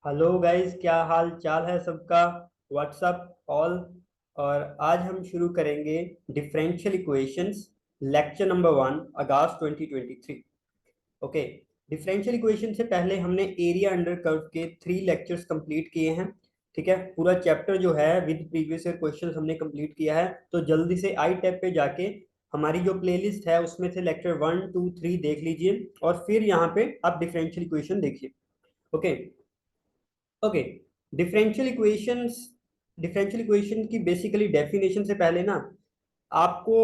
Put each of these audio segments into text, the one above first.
Hello guys, क्या हाल चाल है सबका। What's up all. और आज हम शुरू करेंगे डिफरेंशियल इक्वेशंस, लेक्चर नंबर 1, अगस्त 2023। ओके। डिफरेंशियल इक्वेशन से पहले हमने एरिया अंडर कर्व के 3 लेक्चर्स कंप्लीट किए हैं। ठीक है, पूरा चैप्टर जो है विद प्रीवियस ईयर क्वेश्चंस हमने कंप्लीट किया है। तो जल्दी से आई टैब पे जाके हमारी जो प्लेलिस्ट है उसमें से लेक्चर 1 2 3 देख लीजिए और फिर यहाँ पे आप डिफरेंशियल इक्वेशन देखिए। Okay. Okay. Differential equations, differential equation की बेसिकली डेफिनेशन से पहले ना आपको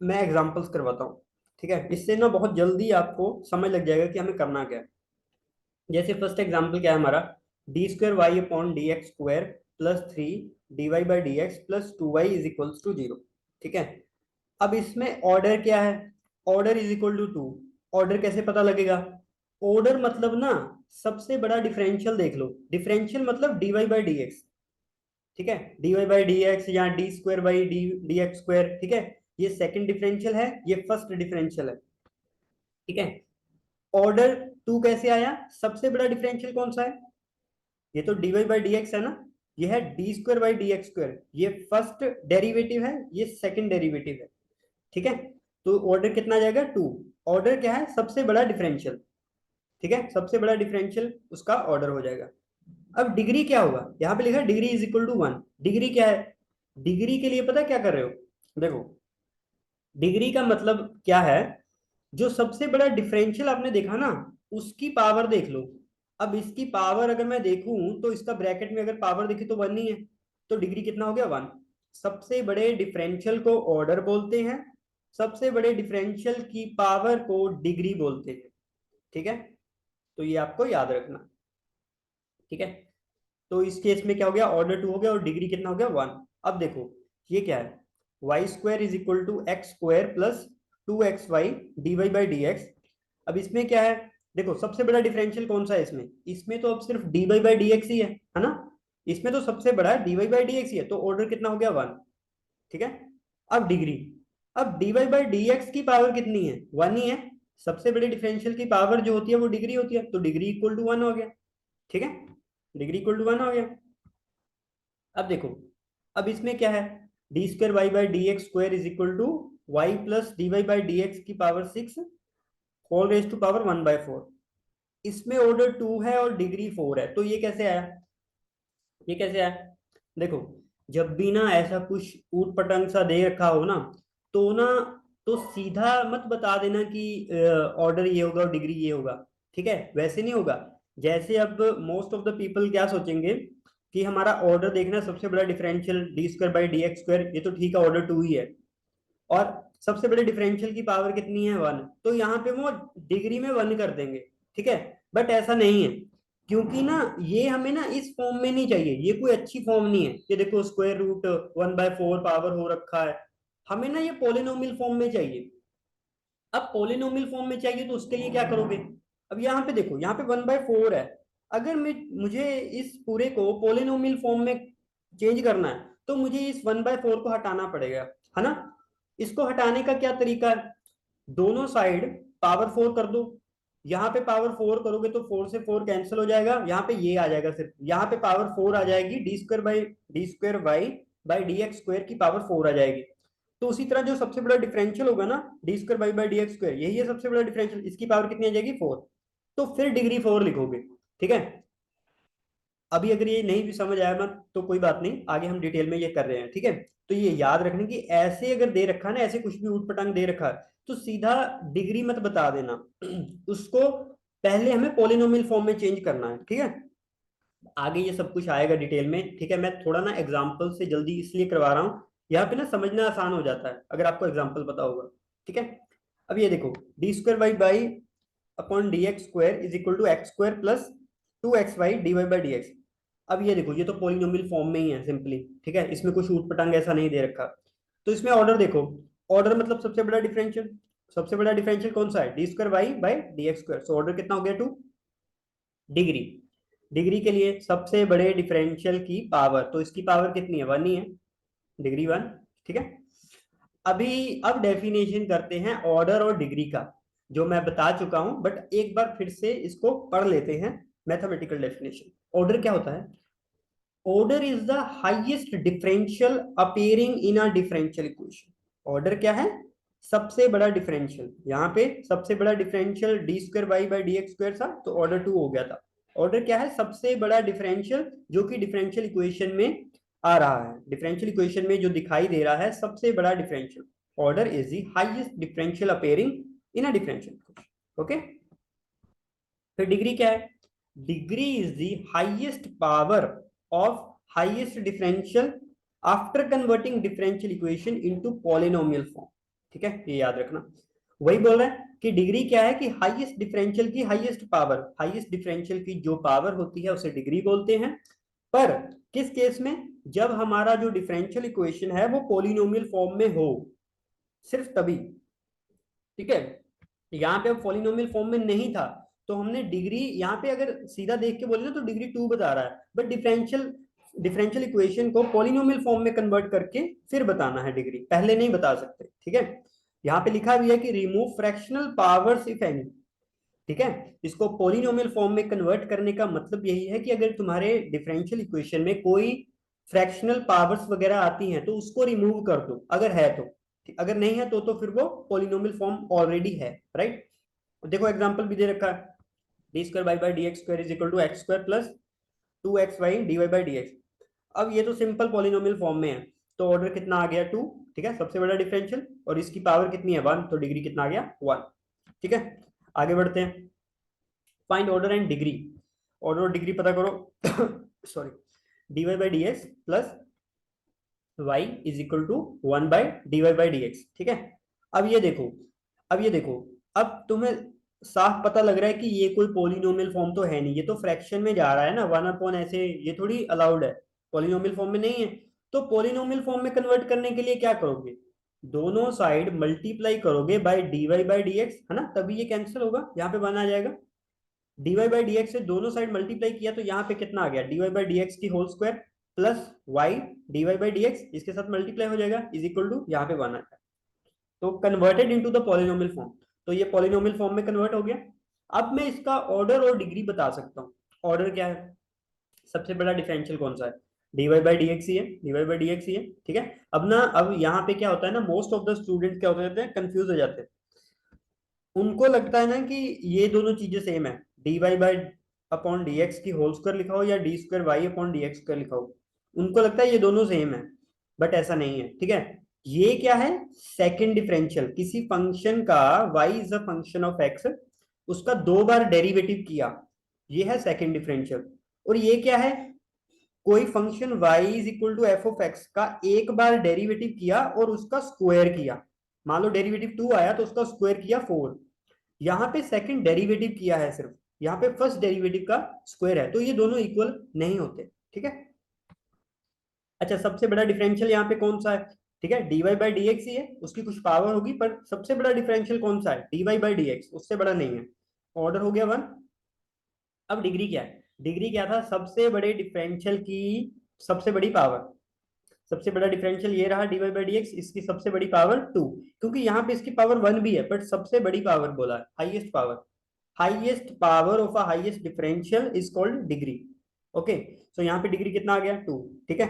मैं एग्जांपल्स करवाता हूँ। ठीक है, इससे ना बहुत जल्दी आपको समझ लग जाएगा कि हमें करना क्या है। जैसे फर्स्ट एग्जांपल क्या है हमारा, D square Y upon D x square plus 3 dy/dx plus 2y is equals to 0। ठीक है, अब इसमें ऑर्डर क्या है, order is equal to 2। Order कैसे पता लगेगा, ऑर्डर मतलब ना सबसे बड़ा डिफरेंशियल देख लो। डिफरेंशियल मतलब dy/dx। ठीक है, dy/dx या D square by D x square. ठीक है, ये सेकंड डिफरेंशियल है, ये फर्स्ट डिफरेंशियल है। ठीक है, ऑर्डर 2 कैसे आया, सबसे बड़ा डिफरेंशियल कौन सा है, ये तो dy/dx है ना। ये है D square by D x square, ये फर्स्ट डेरिवेटिव है, ये सेकंड डेरिवेटिव है। ठीक है, तो ऑर्डर कितना आ जाएगा 2। ऑर्डर क्या है, सबसे बड़ा डिफरेंशियल। ठीक है, सबसे बड़ा डिफरेंशियल उसका ऑर्डर हो जाएगा। अब डिग्री क्या होगा, यहाँ पे लिखा है degree is equal to 1। Degree क्या है, डिग्री के लिए पता क्या कर रहे हो, देखो डिग्री का मतलब क्या है, जो सबसे बड़ा डिफरेंशियल आपने देखा ना उसकी पावर देख लो। अब इसकी पावर अगर मैं देखूं तो इसका ब्रैकेट में अगर पावर देखी तो 1 ही है, तो डिग्री कितना हो गया 1। सबसे बड़े डिफरेंशियल को ऑर्डर बोलते हैं, सबसे बड़े डिफरेंशियल की पावर को डिग्री बोलते हैं। ठीक है, तो ये आपको याद रखना। ठीक है, तो इस केस में क्या हो गया, ऑर्डर 2 हो गया और डिग्री कितना हो गया 1। अब देखो ये क्या है, Y square is equal to X square plus 2xy dy/dx। अब इसमें क्या है, देखो सबसे बड़ा डिफरेंशियल कौन सा है इसमें, इसमें तो अब सिर्फ dy/dx ही है ना। इसमें तो सबसे बड़ा dy/dx ही है, तो ऑर्डर कितना हो गया 1। ठीक है, अब डिग्री, अब dy/dx की पावर कितनी है, 1 ही है। सबसे बड़े डिफरेंशियल की पावर जो होती है वो डिग्री होती है, तो डिग्री इक्वल टू 1 हो गया। ठीक है, डिग्री इक्वल टू 1 हो गया। अब देखो, अब इसमें क्या है, D square Y by D x square is equal to y plus d Y by D x की power 6 whole raise to power 1/4। इसमें ऑर्डर 2 है और डिग्री 4 है, तो ये कैसे आया, ये कैसे आया, देखो जब भी ना ऐसा कुछ ऊट पटंग सा दे रखा हो ना तो सीधा मत बता देना कि ऑर्डर ये होगा और डिग्री ये होगा। ठीक है, वैसे नहीं होगा। जैसे अब मोस्ट ऑफ द पीपल क्या सोचेंगे कि हमारा ऑर्डर देखना, सबसे बड़ा differential D square by D x square, ये तो ठीक है ऑर्डर 2 ही है, और सबसे बड़े डिफरेंशियल की पावर कितनी है 1, तो यहाँ पे वो डिग्री में 1 कर देंगे। ठीक है, बट ऐसा नहीं है, क्योंकि ना ये हमें ना इस फॉर्म में नहीं चाहिए, ये कोई अच्छी फॉर्म नहीं है। ये देखो स्क्वायर रूट 1/4 पावर हो रखा है, हमें ना ये पोलिनोमियल फॉर्म में चाहिए। अब पोलिनोमियल फॉर्म में चाहिए तो उसके लिए क्या करोगे, अब यहाँ पे देखो यहाँ पे 1/4 है। अगर मुझे इस पूरे को पोलिनोमियल फॉर्म में चेंज करना है तो मुझे इस 1/4 को हटाना पड़ेगा, है ना। इसको हटाने का क्या तरीका है, दोनों साइड पावर 4 कर दो। यहाँ पे पावर 4 करोगे तो 4 से 4 कैंसिल हो जाएगा, यहाँ पे ये आ जाएगा, सिर्फ यहाँ पे पावर 4 आ जाएगी, D square Y by D x square की पावर 4 आ जाएगी। तो उसी तरह जो सबसे बड़ा डिफरेंशियल होगा ना D square Y by D x square, यही है सबसे बड़ा डिफरेंशियल, इसकी पावर कितनी आ जाएगी 4। तो फिर डिग्री 4 लिखोगे। ठीक है, अभी अगर ये नहीं भी समझ आया ना तो कोई बात नहीं, आगे हम डिटेल में ये कर रहे हैं। ठीक है, तो ये याद रखने की, ऐसे अगर दे रखा है ना, ऐसे कुछ भी ऊटपटांग दे रखा है तो सीधा डिग्री मत बता देना उसको पहले हमें पोलिनोमियल फॉर्म में चेंज करना है। ठीक है, आगे ये सब कुछ आएगा डिटेल में। ठीक है, मैं थोड़ा ना एग्जाम्पल से जल्दी इसलिए करवा रहा हूँ, यहाँ पे ना समझना आसान हो जाता है अगर आपको एग्जाम्पल पता होगा। ठीक है, अब ये देखो D square Y by upon D x square is equal to X square plus 2xy D Y by D X. अब ये देखो ये तो पॉलिनोमियल फॉर्म में ही है सिंपली। ठीक है, इसमें कुछ ऊट पटांग ऐसा नहीं दे रखा। तो इसमें ऑर्डर देखो, ऑर्डर मतलब सबसे बड़ा डिफरेंशियल, सबसे बड़ा डिफरेंशियल कौन सा है, D square Y by D x square, so order कितना हो गया 2। डिग्री, डिग्री के लिए सबसे बड़े डिफरेंशियल की पावर, तो इसकी पावर कितनी है 1 ही है, डिग्री 1। ठीक है, अभी अब डेफिनेशन करते हैं ऑर्डर और डिग्री का, जो मैं बता चुका हूं बट एक बार फिर से इसको पढ़ लेते हैं, मैथमेटिकल डेफिनेशन। ऑर्डर क्या होता है? Order is the highest differential appearing in a differential equation. Order क्या है? सबसे बड़ा डिफरेंशियल। यहाँ पे सबसे बड़ा differential D square Y by D x square था, तो ऑर्डर 2 हो गया था। ऑर्डर क्या है? सबसे बड़ा डिफरेंशियल जो कि डिफरेंशियल इक्वेशन में आ रहा है, डिफरेंशियल इक्वेशन में जो दिखाई दे रहा है सबसे बड़ा differential. Order is the highest differential appearing in a differential equation. Okay, फिर डिग्री क्या है? Degree is the highest power of highest differential after converting differential equation into polynomial form. ठीक है, ये याद रखना। वही बोल रहा है कि डिग्री क्या है कि हाईएस्ट डिफरेंशियल की हाईएस्ट पावर, हाईएस्ट डिफरेंशियल की जो पावर होती है उसे डिग्री बोलते हैं। पर किस केस में? जब हमारा जो डिफरेंशियल इक्वेशन है वो पॉलिनोमियल फॉर्म में हो, सिर्फ तभी। ठीक है, यहाँ पे अब पॉलिनोमियल फॉर्म में नहीं था, तो हमने डिग्री यहाँ पे अगर सीधा देख के बोले ना तो डिग्री 2 बता रहा है, बट डिफरेंशियल इक्वेशन को पॉलिनोमियल फॉर्म में कन्वर्ट करके फिर बताना है डिग्री, पहले नहीं बता सकते। ठीक है, यहाँ पे लिखा भी है कि remove fractional powers if any. ठीक है, इसको पॉलिनोमियल फॉर्म में कन्वर्ट करने का मतलब यही है कि अगर तुम्हारे डिफरेंशियल इक्वेशन में कोई फ्रैक्शनल पावर्स वगैरह आती हैं तो उसको रिमूव कर दो अगर है तो। अगर नहीं है तो फिर वो पॉलिनोमियल फॉर्म ऑलरेडी है, राइट। देखो एग्जांपल भी दे रखा है, D square Y by D x square is equal to X square plus 2xy dy by D X. अब ये तो सिंपल पॉलिनोमियल फॉर्म में है, तो ऑर्डर कितना आ गया? 2। ठीक है, सबसे बड़ा डिफरेंशियल, और इसकी पावर कितनी है? 1, तो डिग्री कितना आ गया? 1। ठीक है, आगे बढ़ते हैं। Find order and degree. Order और डिग्री पता करो sorry, D Y by D X plus Y is equal to 1 by D Y by D X. ठीक है, अब ये देखो, अब ये देखो, अब तुम्हें साफ पता लग रहा है कि ये कोई पॉलिनोमियल फॉर्म तो है नहीं, ये तो फ्रैक्शन में जा रहा है ना, 1 अपॉन ऐसे, ये थोड़ी अलाउड है, पॉलिनोमियल फॉर्म में नहीं है। तो पॉलिनोमियल फॉर्म में कन्वर्ट करने के लिए क्या करोगे? दोनों साइड मल्टीप्लाई करोगे by D Y by D X, है ना, तभी ये कैंसिल होगा, यहाँ पे 1 आ जाएगा। D Y by D X से दोनों साइड मल्टीप्लाई किया तो यहाँ पे कितना आ गया? D Y by D x की whole square plus y d Y by D x, इसके साथ मल्टीप्लाई हो जाएगा, इज इक्वल टू यहाँ पे 1 आ गया। तो converted into the polynomial form, तो ये पॉलिनोमियल फॉर्म में कन्वर्ट हो गया। अब मैं इसका ऑर्डर और डिग्री बता सकता हूँ। ऑर्डर क्या है? सबसे बड़ा डिफरेंशियल कौन सा है? D Y by D x ही है, D Y by D x ही है। ठीक है, अब ना, अब यहाँ पे क्या होता है ना, मोस्ट ऑफ द स्टूडेंट क्या होते हैं, कंफ्यूज हो जाते हैं। उनको लगता है ना कि ये दोनों चीजें सेम है, D Y by upon D x की होल स्क्वायर लिखा हो या D square Y upon D x square लिखा हो, उनको लगता है ये दोनों सेम है, बट ऐसा नहीं है। ठीक है, ये क्या है? सेकंड डिफरेंशियल, किसी फंक्शन का y is a function of x, उसका 2 बार डेरिवेटिव किया, ये है सेकंड डिफरेंशियल। और ये क्या है? कोई function y is equal to F of X का एक बार डेरिवेटिव किया और उसका स्क्वायर किया, मान लो डेरिवेटिव 2 आया तो उसका स्क्वायर किया 4। यहाँ पे सेकंड डेरिवेटिव किया है सिर्फ, यहाँ पे फर्स्ट डेरिवेटिव का स्क्वायर है, तो ये दोनों इक्वल नहीं होते। ठीक है, अच्छा, सबसे बड़ा डिफरेंशियल यहाँ पे कौन सा है? ठीक है, D Y by D x ही है, उसकी कुछ पावर होगी, पर सबसे बड़ा डिफरेंशियल कौन सा है? D Y by D X, उससे बड़ा नहीं है। ऑर्डर हो गया 1। अब डिग्री क्या है? डिग्री क्या था? सबसे बड़े डिफरेंशियल की सबसे बड़ी पावर। सबसे बड़ा डिफरेंशियल ये रहा D Y by D X, इसकी सबसे बड़ी पावर 2, क्योंकि यहाँ पे इसकी पावर 1 भी है, बट सबसे बड़ी पावर बोला है, highest power. Highest power of a highest differential is called degree. Okay, so यहाँ पे डिग्री कितना आ गया? 2। ठीक है,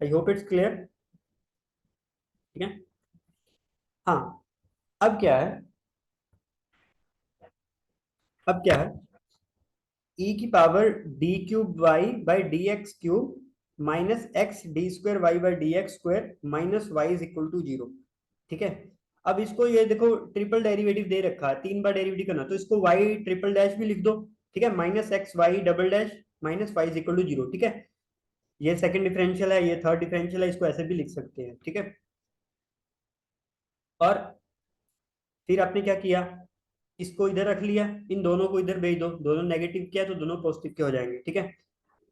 आई होप इट्स क्लियर। ठीक है, हाँ, अब क्या है? अब क्या है? e की power D cube Y by D X cube minus X D square Y by D x square minus Y is equal to 0। ठीक है, अब इसको ये देखो, ट्रिपल डेरिवेटिव दे रखा है, 3 बार डेरिवेटिव करना, तो इसको y ट्रिपल डैश भी लिख दो। ठीक है, minus X Y double dash minus Y is equal to 0। ठीक है, ये सेकंड डिफरेंशियल है, ये थर्ड डिफरेंशियल है, इसको ऐसे भी लिख सकते हैं। ठीक है, और फिर आपने क्या किया? इसको इधर रख लिया, इन दोनों को इधर भेज दो, दोनों नेगेटिव किया तो दोनों पॉजिटिव के हो जाएंगे। ठीक है,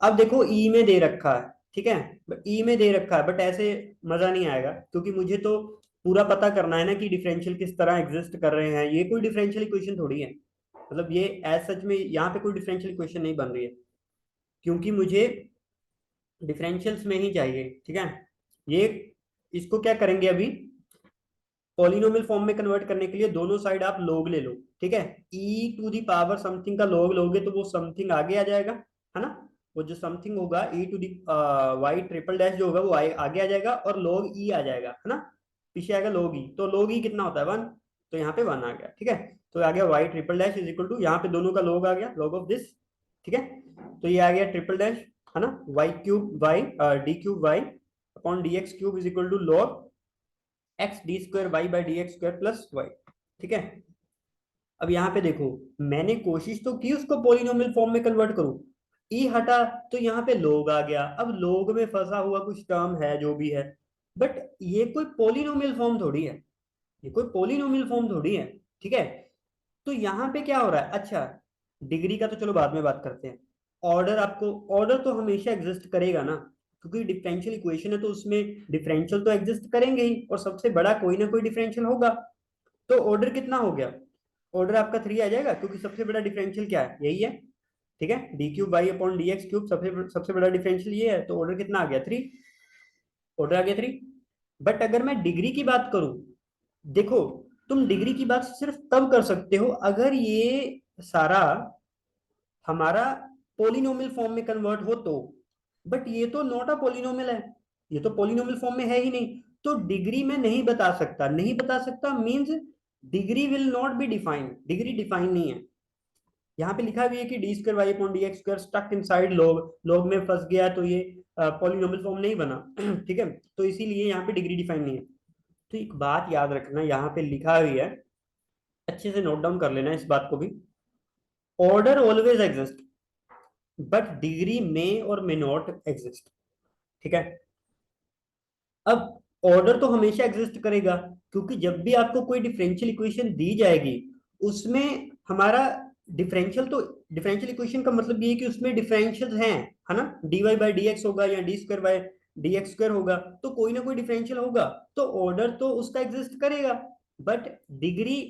अब देखो ई में दे रखा है। ठीक है, ई में दे रखा है, बट ऐसे मजा नहीं आएगा, क्योंकि मुझे तो पूरा पता करना है ना कि डिफरेंशियल किस तरह एग्जिस्ट कर रहे हैं। ये कोई डिफरेंशियल इक्वेशन थोड़ी है, मतलब ये एज सच में यहाँ पे कोई डिफरेंशियल इक्वेशन नहीं बन रही है, क्योंकि मुझे डिफरेंशियल्स में ही चाहिए। ठीक है, ये इसको क्या करेंगे अभी? पॉलिनोमियल फॉर्म में कन्वर्ट करने के लिए दोनों साइड आप log ले लो, ठीक है। e to the power something का log लोगे तो वो समथिंग आगे आ जाएगा, है ना। वो जो समथिंग होगा e to the y triple dash जो होगा वो आगे आ जाएगा और log e आ जाएगा, है ना। पीछे आएगा log e, तो log e कितना होता है 1, तो यहाँ पे 1 आ गया, ठीक है। तो आ गया y triple dash is equal to, यहाँ पे दोनों का log आ गया, log ऑफ दिस, ठीक है। तो ये आ गया ट्रिपल डैश, है ना, y cube y D cube y upon D X cube is equal to log X D square Y by D x square plus Y, ठीक है। अब यहाँ पे देखो, मैंने कोशिश तो की उसको पॉलिनोमियल फॉर्म में कन्वर्ट करूं, ई हटा तो यहाँ पे लोग आ गया। अब लोग में फंसा हुआ कुछ टर्म है जो भी है, बट ये कोई पॉलिनोमियल फॉर्म थोड़ी है, ये कोई पॉलिनोमियल फॉर्म थोड़ी है, ठीक है। तो यहाँ पे क्या हो रहा है, अच्छा डिग्री का तो चलो बाद में बात करते हैं। ऑर्डर, आपको ऑर्डर तो हमेशा एग्जिस्ट करेगा ना, क्योंकि डिफरेंशियल इक्वेशन है तो उसमें डिफरेंशियल तो एग्जिस्ट करेंगे ही, और सबसे बड़ा कोई ना कोई डिफरेंशियल होगा। तो ऑर्डर कितना हो गया, ऑर्डर आपका 3 आ जाएगा, क्योंकि सबसे बड़ा डिफरेंशियल क्या है, यही है, ठीक है। D cube Y upon D X cube सबसे बड़ा डिफरेंशियल ये है, तो ऑर्डर कितना आ गया 3, ऑर्डर आ गया 3। बट अगर मैं डिग्री की बात करूं, देखो तुम डिग्री की बात सिर्फ तब कर सकते हो अगर ये सारा हमारा पोलिनोमियल फॉर्म में कन्वर्ट हो तो, बट ये तो नॉट अ पोलिनोमियल है, ये तो पोलिनोमियल फॉर्म में है ही नहीं, तो डिग्री में नहीं बता सकता, नहीं बता सकता means degree will not be defined, degree define नहीं है। यहाँ पे लिखा भी है कि D square Y upon D x square stuck inside log, log में फंस गया तो ये पॉलिनोमियल फॉर्म नहीं बना ठीक है, तो इसीलिए यहाँ पे डिग्री डिफाइन नहीं है। तो एक बात याद रखना, यहाँ पे लिखा हुई है, अच्छे से नोट डाउन कर लेना इस बात को भी, order always exist but degree में और मे नॉट एग्जिस्ट, ठीक है। अब ऑर्डर तो हमेशा एग्जिस्ट करेगा, क्योंकि जब भी आपको कोई डिफरेंशियल इक्वेशन दी जाएगी उसमें हमारा डिफरेंशियल इक्वेशन का मतलब ये है कि उसमें डिफरेंशियल हैं, है ना। D Y by D X होगा या D square by D x square होगा, तो कोई ना कोई डिफरेंशियल होगा, तो ऑर्डर तो उसका एग्जिस्ट करेगा, बट डिग्री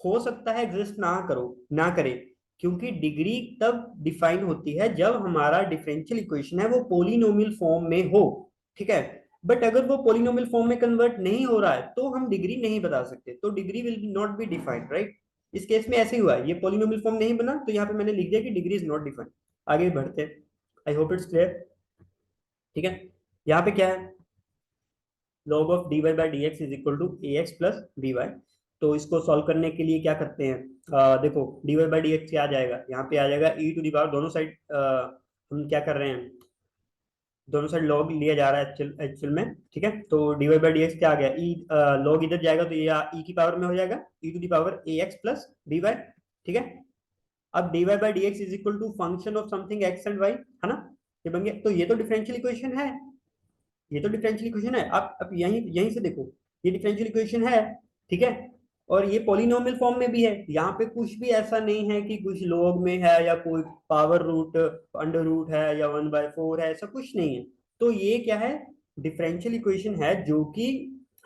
हो सकता है एग्जिस्ट ना करे, क्योंकि डिग्री तब डिफाइन होती है जब हमारा डिफरेंशियल इक्वेशन है वो पोलिनोमियल फॉर्म में हो, ठीक है। बट अगर वो पोलिनोमियल फॉर्म में कन्वर्ट नहीं हो रहा है तो हम डिग्री नहीं बता सकते, तो degree will not be defined, right. इस केस में ऐसे ही हुआ है, ये पोलिनोमियल फॉर्म नहीं बना तो यहाँ पे मैंने लिख दिया कि डिग्री इज नॉट डिफाइंड। आगे बढ़ते हैं, आई होप इट्स क्लियर, ठीक है। यहाँ पे क्या है, log of D Y by D x is equal to A x plus B Y. तो इसको सॉल्व करने के लिए क्या करते हैं, देखो D Y by D X क्या आ जाएगा, यहाँ पे आ जाएगा ई टू दी पावर, दोनों साइड हम क्या कर रहे हैं, दोनों साइड log लिया जा रहा है एक्चुअल में, ठीक है। तो D Y by D X क्या आ गया, ई log इधर जाएगा तो ये ई की पावर में हो जाएगा ई to the power a x plus B y, ठीक है। अब d Y by D x is equal to function of something x and y, है ना, ये बन गया। तो ये तो डिफरेंशियल इक्वेशन है, ये तो डिफरेंशियल इक्वेशन है। अब यहीं यहीं से देखो, ये डिफरेंशियल इक्वेशन है, ठीक है। और ये पॉलिनोमियल फॉर्म में भी है, यहाँ पे कुछ भी ऐसा नहीं है कि कुछ log में है या कोई पावर रूट अंडर रूट है या 1/4 है, ऐसा कुछ नहीं है। तो ये क्या है, डिफरेंशियल इक्वेशन है जो कि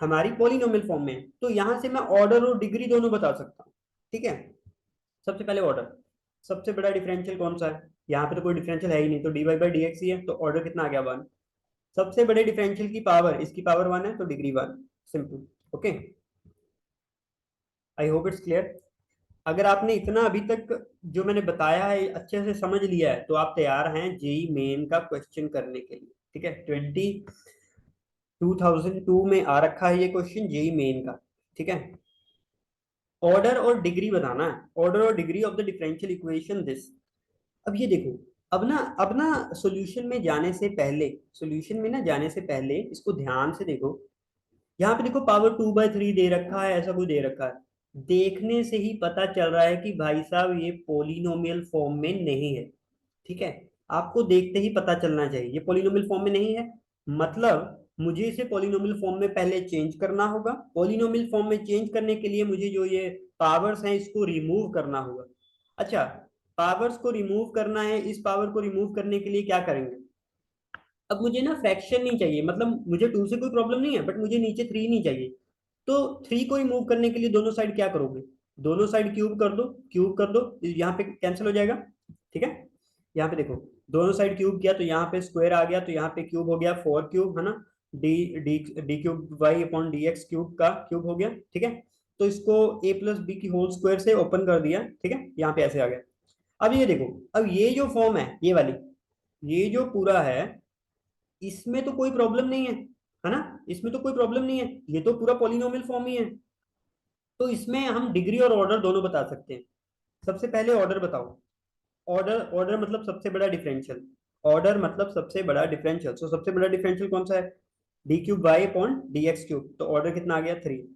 हमारी पॉलिनोमियल फॉर्म में है। तो यहाँ से मैं ऑर्डर और डिग्री दोनों बता सकता हूँ, ठीक है। सबसे पहले ऑर्डर, सबसे बड़ा डिफरेंशियल कौन सा है, यहाँ पे तो कोई डिफरेंशियल है ही नहीं, तो D Y by D x ही है, तो ऑर्डर कितना आ गया 1। सबसे बड़े डिफरेंशियल की पावर, इसकी पावर 1 है तो degree 1, simple, okay. I hope it's clear. अगर आपने इतना अभी तक जो मैंने बताया है अच्छे से समझ लिया है तो आप तैयार हैं जेई मेन का क्वेश्चन करने के लिए, ठीक है। 2002 में आ रखा है ये क्वेश्चन जेई मेन का, ठीक है। ऑर्डर और डिग्री बताना है, ऑर्डर और degree of the differential equation this. अब ये देखो, अब ना सॉल्यूशन में जाने से पहले, सॉल्यूशन में ना जाने से पहले इसको ध्यान से देखो। यहाँ पे देखो पावर 2/3 दे रखा है, ऐसा कुछ दे रखा है, देखने से ही पता चल रहा है कि भाई साहब ये पोलिनोमियल फॉर्म में नहीं है, ठीक है। आपको देखते ही पता चलना चाहिए ये पोलिनोमियल फॉर्म में नहीं है, मतलब मुझे इसे पोलिनोमियल फॉर्म में पहले चेंज करना होगा। पोलिनोमियल फॉर्म में चेंज करने के लिए मुझे जो ये पावर्स हैं इसको रिमूव करना होगा। अच्छा, पावर्स को रिमूव करना है, इस पावर को रिमूव करने के लिए क्या करेंगे, अब मुझे ना फ्रैक्शन नहीं चाहिए, मतलब मुझे 2 से कोई प्रॉब्लम नहीं है, बट मुझे नीचे 3 नहीं चाहिए। तो 3 को रिमूव करने के लिए दोनों साइड क्या करोगे, दोनों साइड क्यूब कर दो, क्यूब कर दो, यहाँ पे कैंसिल हो जाएगा, ठीक है। यहाँ पे देखो दोनों साइड क्यूब किया तो यहाँ पे स्क्वायर आ गया, तो यहाँ पे क्यूब हो गया 4 क्यूब, है ना। D D D cube Y upon D X cube का क्यूब हो गया, ठीक है। तो इसको ए प्लस बी की होल स्क्वायर से ओपन कर दिया, ठीक है, यहाँ पे ऐसे आ गया। अब ये देखो, अब ये जो फॉर्म है ये वाली, ये जो पूरा है, इसमें तो कोई प्रॉब्लम नहीं है ना, इसमें तो कोई प्रॉब्लम नहीं है, ये तो पूरा पॉलिनोमियल फॉर्म ही है। तो इसमें हम डिग्री और ऑर्डर दोनों बता सकते हैं। सबसे पहले ऑर्डर बताओ। ऑर्डर, ऑर्डर मतलब सबसे बड़ा डिफरेंशियल, ऑर्डर मतलब सबसे बड़ा डिफरेंशियल। सो सबसे बड़ा डिफरेंशियल कौन सा है? D cube Y upon D X cube. तो ऑर्डर कितना आ गया? 3।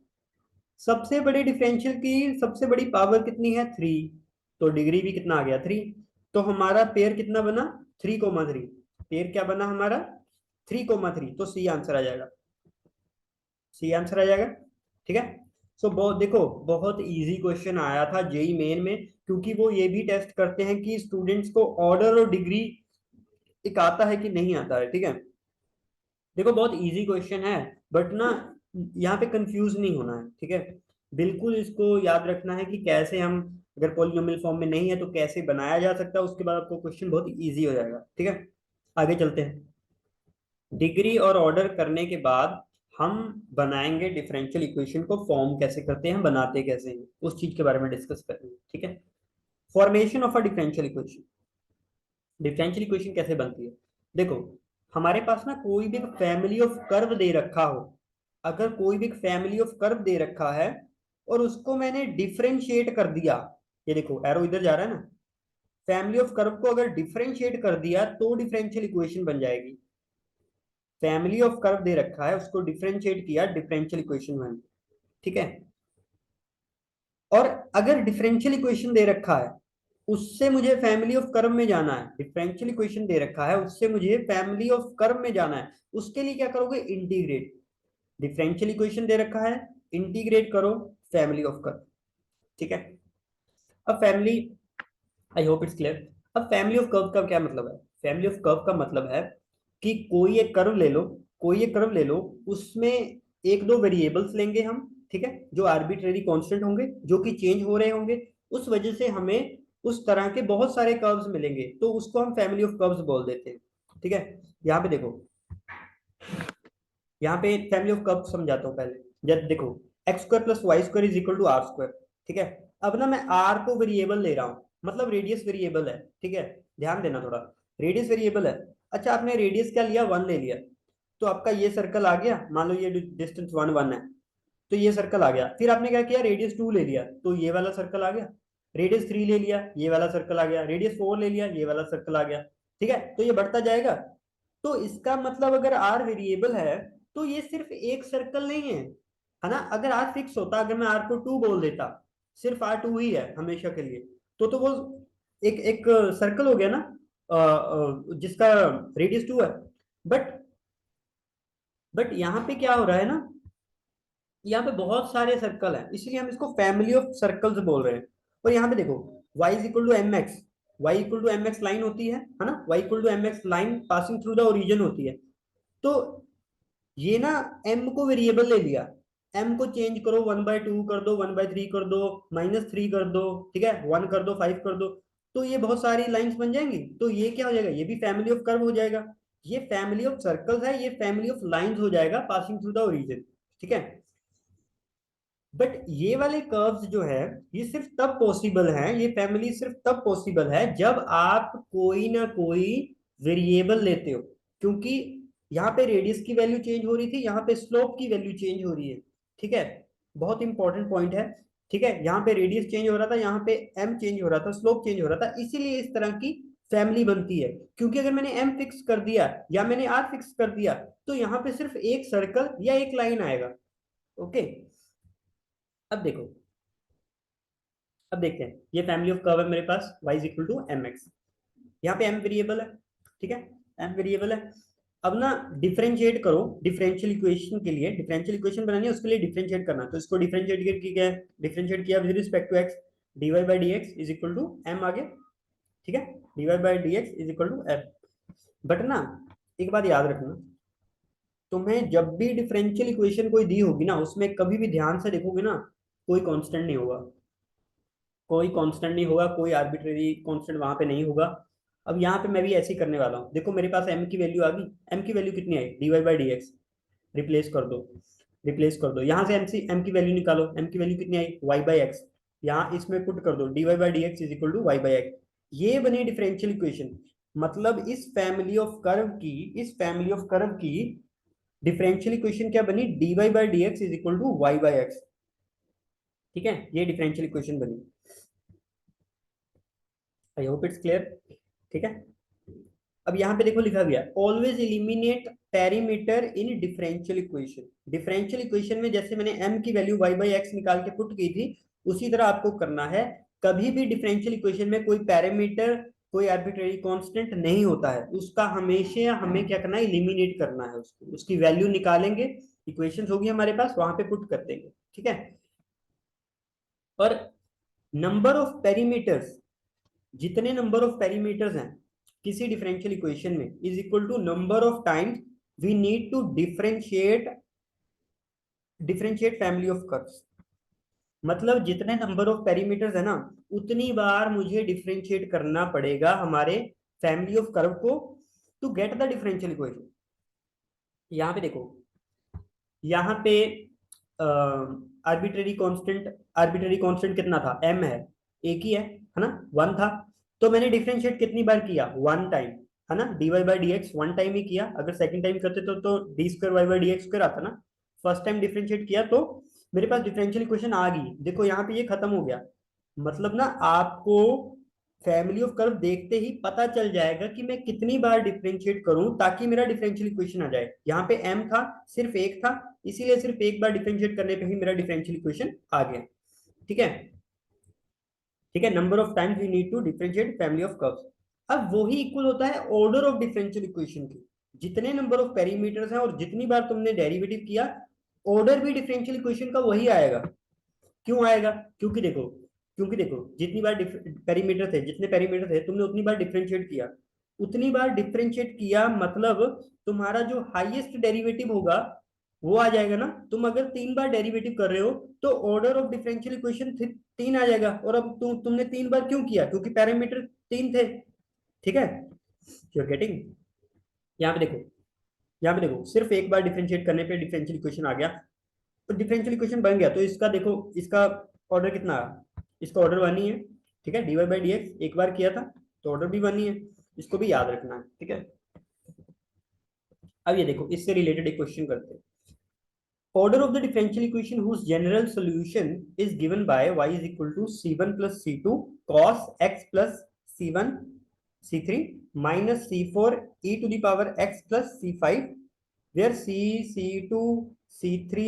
सबसे बड़े डिफरेंशियल की सबसे बड़ी पावर कितनी है? 3। तो डिग्री भी कितना आ गया? 3। तो हमारा पेयर कितना बना? 3,3। पेयर क्या बना हमारा? 3,3। तो सी आंसर आ जाएगा, सी आंसर आ जाएगा, ठीक है। सो बहुत देखो, बहुत इजी क्वेश्चन आया था जेई मेन में, क्योंकि वो ये भी टेस्ट करते हैं कि स्टूडेंट्स को ऑर्डर और डिग्री एक आता है कि नहीं आता है, ठीक है। देखो बहुत इजी क्वेश्चन है, बट ना यहाँ पे कंफ्यूज नहीं होना है, ठीक है। बिल्कुल इसको याद रखना है कि कैसे हम, अगर पॉलिनोमियल फॉर्म में नहीं है तो कैसे बनाया जा सकता है, उसके बाद आपको क्वेश्चन बहुत इजी हो जाएगा, ठीक है। आगे चलते हैं। डिग्री और ऑर्डर करने के बाद हम बनाएंगे डिफरेंशियल इक्वेशन को, फॉर्म कैसे करते हैं, बनाते कैसे हैं, उस चीज के बारे में डिस्कस करेंगे, ठीक है। Formation of a differential equation, differential equation कैसे बनती है? देखो, हमारे पास ना कोई भी फैमिली ऑफ कर्व दे रखा हो, अगर कोई भी फैमिली ऑफ कर्व दे रखा है और उसको मैंने डिफरेंशिएट कर दिया, ये देखो एरो इधर जा रहा है ना, फैमिली ऑफ कर्व को अगर डिफरेंशिएट कर दिया तो डिफरेंशियल इक्वेशन बन जाएगी। फैमिली ऑफ कर्व दे रखा है, उसको डिफरेंशिएट किया, डिफरेंशियल इक्वेशन बन, ठीक है। और अगर डिफरेंशियल इक्वेशन दे रखा है, उससे मुझे फैमिली ऑफ कर्व में जाना है, डिफरेंशियल इक्वेशन दे रखा है, उससे मुझे फैमिली ऑफ कर्व में जाना है, उसके लिए क्या करोगे? इंटीग्रेट। डिफरेंशियल इक्वेशन दे रखा है, इंटीग्रेट करो फैमिली ऑफ कर्व, ठीक है। अब family, I hope it's clear. अब फैमिली ऑफ कर्व का क्या मतलब है? फैमिली ऑफ कर्व का मतलब है कि कोई एक कर्व ले लो, कोई एक कर्व ले लो, उसमें एक दो वेरिएबल्स लेंगे हम, ठीक है, जो आर्बिट्रेरी कांस्टेंट होंगे, जो कि चेंज हो रहे होंगे, उस वजह से हमें उस तरह के बहुत सारे कर्व्स मिलेंगे, तो उसको हम फैमिली ऑफ कर्व्स बोल देते हैं, ठीक है। यहाँ पे देखो, यहाँ पे फैमिली ऑफ कर्व समझाता हूँ पहले। जब देखो, X square plus Y square is equal to are square, ठीक है। अब ना मैं आर को वेरिएबल ले रहा हूँ, मतलब रेडियस वेरिएबल है, ठीक है। ध्यान देना थोड़ा, रेडियस वेरिएबल है। अच्छा, आपने रेडियस क्या लिया? 1 ले लिया, तो आपका ये सर्कल आ गया, मान लो ये डिस्टेंस 1 1 है, तो ये सर्कल आ गया। फिर आपने क्या किया? रेडियस 2 ले लिया, तो ये वाला सर्कल आ गया। रेडियस 3 ले लिया, ये वाला सर्कल आ गया। रेडियस 4 ले लिया, ये वाला सर्कल आ गया, ठीक है। तो ये बढ़ता जाएगा। तो इसका मतलब अगर आर वेरिएबल है तो ये सिर्फ एक सर्कल नहीं है ना। अगर आर फिक्स होता, अगर मैं आर को 2 बोल देता, सिर्फ आर 2 ही है हमेशा के लिए, तो वो एक एक सर्कल हो गया ना, जिसका रेडियस 2 है। बट यहाँ पे क्या हो रहा है ना, यहाँ पे बहुत सारे सर्कल हैं, इसलिए हम इसको फैमिली ऑफ सर्कल्स बोल रहे हैं। और यहाँ पे देखो, y is equal to M X, Y equal to M X line होती है ना, y equal to M X line passing through the origin होती है। तो ये ना m को वेरिएबल ले लिया, m को चेंज करो, 1/2 कर दो, 1/3 कर दो, -3 कर दो, ठीक है, 1 कर दो, 5 कर दो, तो ये बहुत सारी लाइंस बन जाएंगी। तो ये क्या हो जाएगा? ये भी फैमिली ऑफ कर्व हो जाएगा। ये फैमिली ऑफ सर्कल्स है, ये फैमिली ऑफ लाइंस हो जाएगा पासिंग थ्रू द ओरिजिन, ठीक है। बट ये वाले कर्व्स जो है, ये सिर्फ तब पॉसिबल है, ये फैमिली सिर्फ तब पॉसिबल है जब आप कोई ना कोई वेरिएबल लेते हो। क्योंकि यहाँ पे रेडियस की वैल्यू चेंज हो रही थी, यहाँ पे स्लोप की वैल्यू चेंज हो रही है, ठीक है। बहुत इंपॉर्टेंट पॉइंट है, ठीक है। यहाँ पे रेडियस चेंज हो रहा था, यहाँ पे एम चेंज हो रहा था, स्लोप चेंज हो रहा था, इसीलिए इस तरह की फैमिली बनती है। क्योंकि अगर मैंने एम फिक्स कर दिया या मैंने आर फिक्स कर दिया, तो यहाँ पे सिर्फ एक सर्कल या एक लाइन आएगा, ओके। अब देखो, अब देखते हैं, ये फैमिली ऑफ कर्व है मेरे पास, y is equal to M X, यहाँ पे m वेरिएबल है, ठीक है, m वेरिएबल है। अब ना डिफरेंशिएट करो, डिफरेंशियल इक्वेशन के लिए, डिफरेंशियल इक्वेशन बनानी है, उसके लिए डिफरेंशिएट करना, तो इसको डिफरेंशिएट किया, डिफरेंशिएट किया with respect to x, dy by D x is equal to m आ गया, ठीक है, dy by D x is equal to m। But ना एक बात याद रखना, तुम्हें जब भी डिफरेंशियल इक्वेशन कोई दी होगी ना, उसमें कभी भी ध्यान से देखोगे ना, कोई कांस्टेंट नहीं होगा, कोई कांस्टेंट नहीं होगा, कोई आर्बिट्रेरी कांस्टेंट वहां पे नहीं होगा। अब यहाँ पे मैं भी ऐसे ही करने वाला हूँ। देखो मेरे पास m की वैल्यू आ गई, m की वैल्यू कितनी आई? dy by D x. Replace कर दो, रिप्लेस कर दो। यहाँ से एम की वैल्यू निकालो, एम की वैल्यू कितनी आई, वाई बाई एक्स। यहाँ इसमें पुट कर दो D Y by D x is equal to Y by X. ये बनी डिफरेंशियल इक्वेशन। मतलब इस फैमिली ऑफ कर्व की, इस फैमिली ऑफ कर्व की डिफरेंशियल इक्वेशन क्या बनी, D Y by D x is equal to Y by X. ठीक है, ये डिफरेंशियल इक्वेशन बनी। I hope it's clear. ठीक है, अब यहाँ पे देखो लिखा गया always eliminate parameter in differential equation. Differential equation में जैसे मैंने m की वैल्यू y बाई एक्स निकाल के पुट की थी, उसी तरह आपको करना है। कभी भी डिफरेंशियल इक्वेशन में कोई पैरामीटर, कोई आर्बिट्रेरी कांस्टेंट नहीं होता है, उसका हमेशा हमें क्या करना है, एलिमिनेट करना है उसको, उसकी वैल्यू निकालेंगे, इक्वेशंस होगी हमारे पास, वहां पे पुट कर देंगे। ठीक है, और नंबर ऑफ पेरीमीटर्स, जितने नंबर ऑफ पेरीमीटर्स हैं किसी डिफरेंशियल इक्वेशन में is equal to number of times we need to differentiate, differentiate family of curves. मतलब जितने नंबर ऑफ पेरीमीटर्स है ना, उतनी बार मुझे डिफरेंशिएट करना पड़ेगा हमारे फैमिली ऑफ कर्व को to get the differential equation. यहाँ पे देखो, यहाँ पे आर्बिट्रेरी कांस्टेंट, आर्बिट्रेरी कांस्टेंट कितना था, m है, एक ही है ना, 1 था। तो मैंने डिफरेंशिएट कितनी बार किया, 1 टाइम, है ना, dy by D x 1 time ही किया। अगर सेकंड टाइम करते तो d square Y by D x square आता ना। फर्स्ट टाइम डिफरेंशिएट किया तो मेरे पास डिफरेंशियल इक्वेशन आ गई। देखो यहाँ पे ये खत्म हो गया। मतलब ना आपको फैमिली ऑफ कर्व देखते ही पता चल जाएगा कि मैं कितनी बार डिफरेंशिएट करूं ताकि मेरा डिफरेंशियल इक्वेशन आ जाए। यहाँ पे m था, सिर्फ एक था, इसीलिए सिर्फ एक बार डिफरेंशिएट करने पे ही मेरा डिफरेंशियल इक्वेशन आ गया। ठीक है, ठीक है, number of times we need to differentiate family of curves. अब वही इक्वल होता है ऑर्डर ऑफ डिफरेंशियल इक्वेशन की। जितने नंबर ऑफ पेरीमीटर्स हैं और जितनी बार तुमने डेरिवेटिव किया, ऑर्डर भी डिफरेंशियल इक्वेशन का वही आएगा। क्यों आएगा, क्योंकि देखो, क्योंकि देखो जितनी बार पेरीमीटर थे, जितने पेरीमीटर थे तुमने उतनी बार डिफरेंशिएट किया, उतनी बार डिफरेंशिएट किया, मतलब तुम्हारा जो हाईएस्ट डेरिवेटिव होगा वो आ जाएगा ना। तुम अगर 3 बार डेरिवेटिव कर रहे हो तो ऑर्डर ऑफ डिफरेंशियल इक्वेशन 3 आ जाएगा। और अब तुमने 3 बार क्यों किया, क्योंकि पैरामीटर 3 थे। ठीक है, यू आर गेटिंग। यहाँ पे देखो, यहाँ पे देखो, सिर्फ एक बार डिफरेंशिएट करने पे डिफरेंशियल इक्वेशन आ गया, तो डिफरेंशियल इक्वेशन बन गया। तो इसका देखो, इसका ऑर्डर कितना है, इसका ऑर्डर 1 ही है। ठीक है, D Y by D x एक बार किया था तो ऑर्डर भी 1 ही है, इसको भी याद रखना है। ठीक है, अब ये देखो, इससे रिलेटेड एक क्वेश्चन करते हैं। Order of the differential equation whose general solution is given by y is equal to c1 plus c2 cos x plus c1 c3 minus c4 e to the power x plus c5 where c c2 c3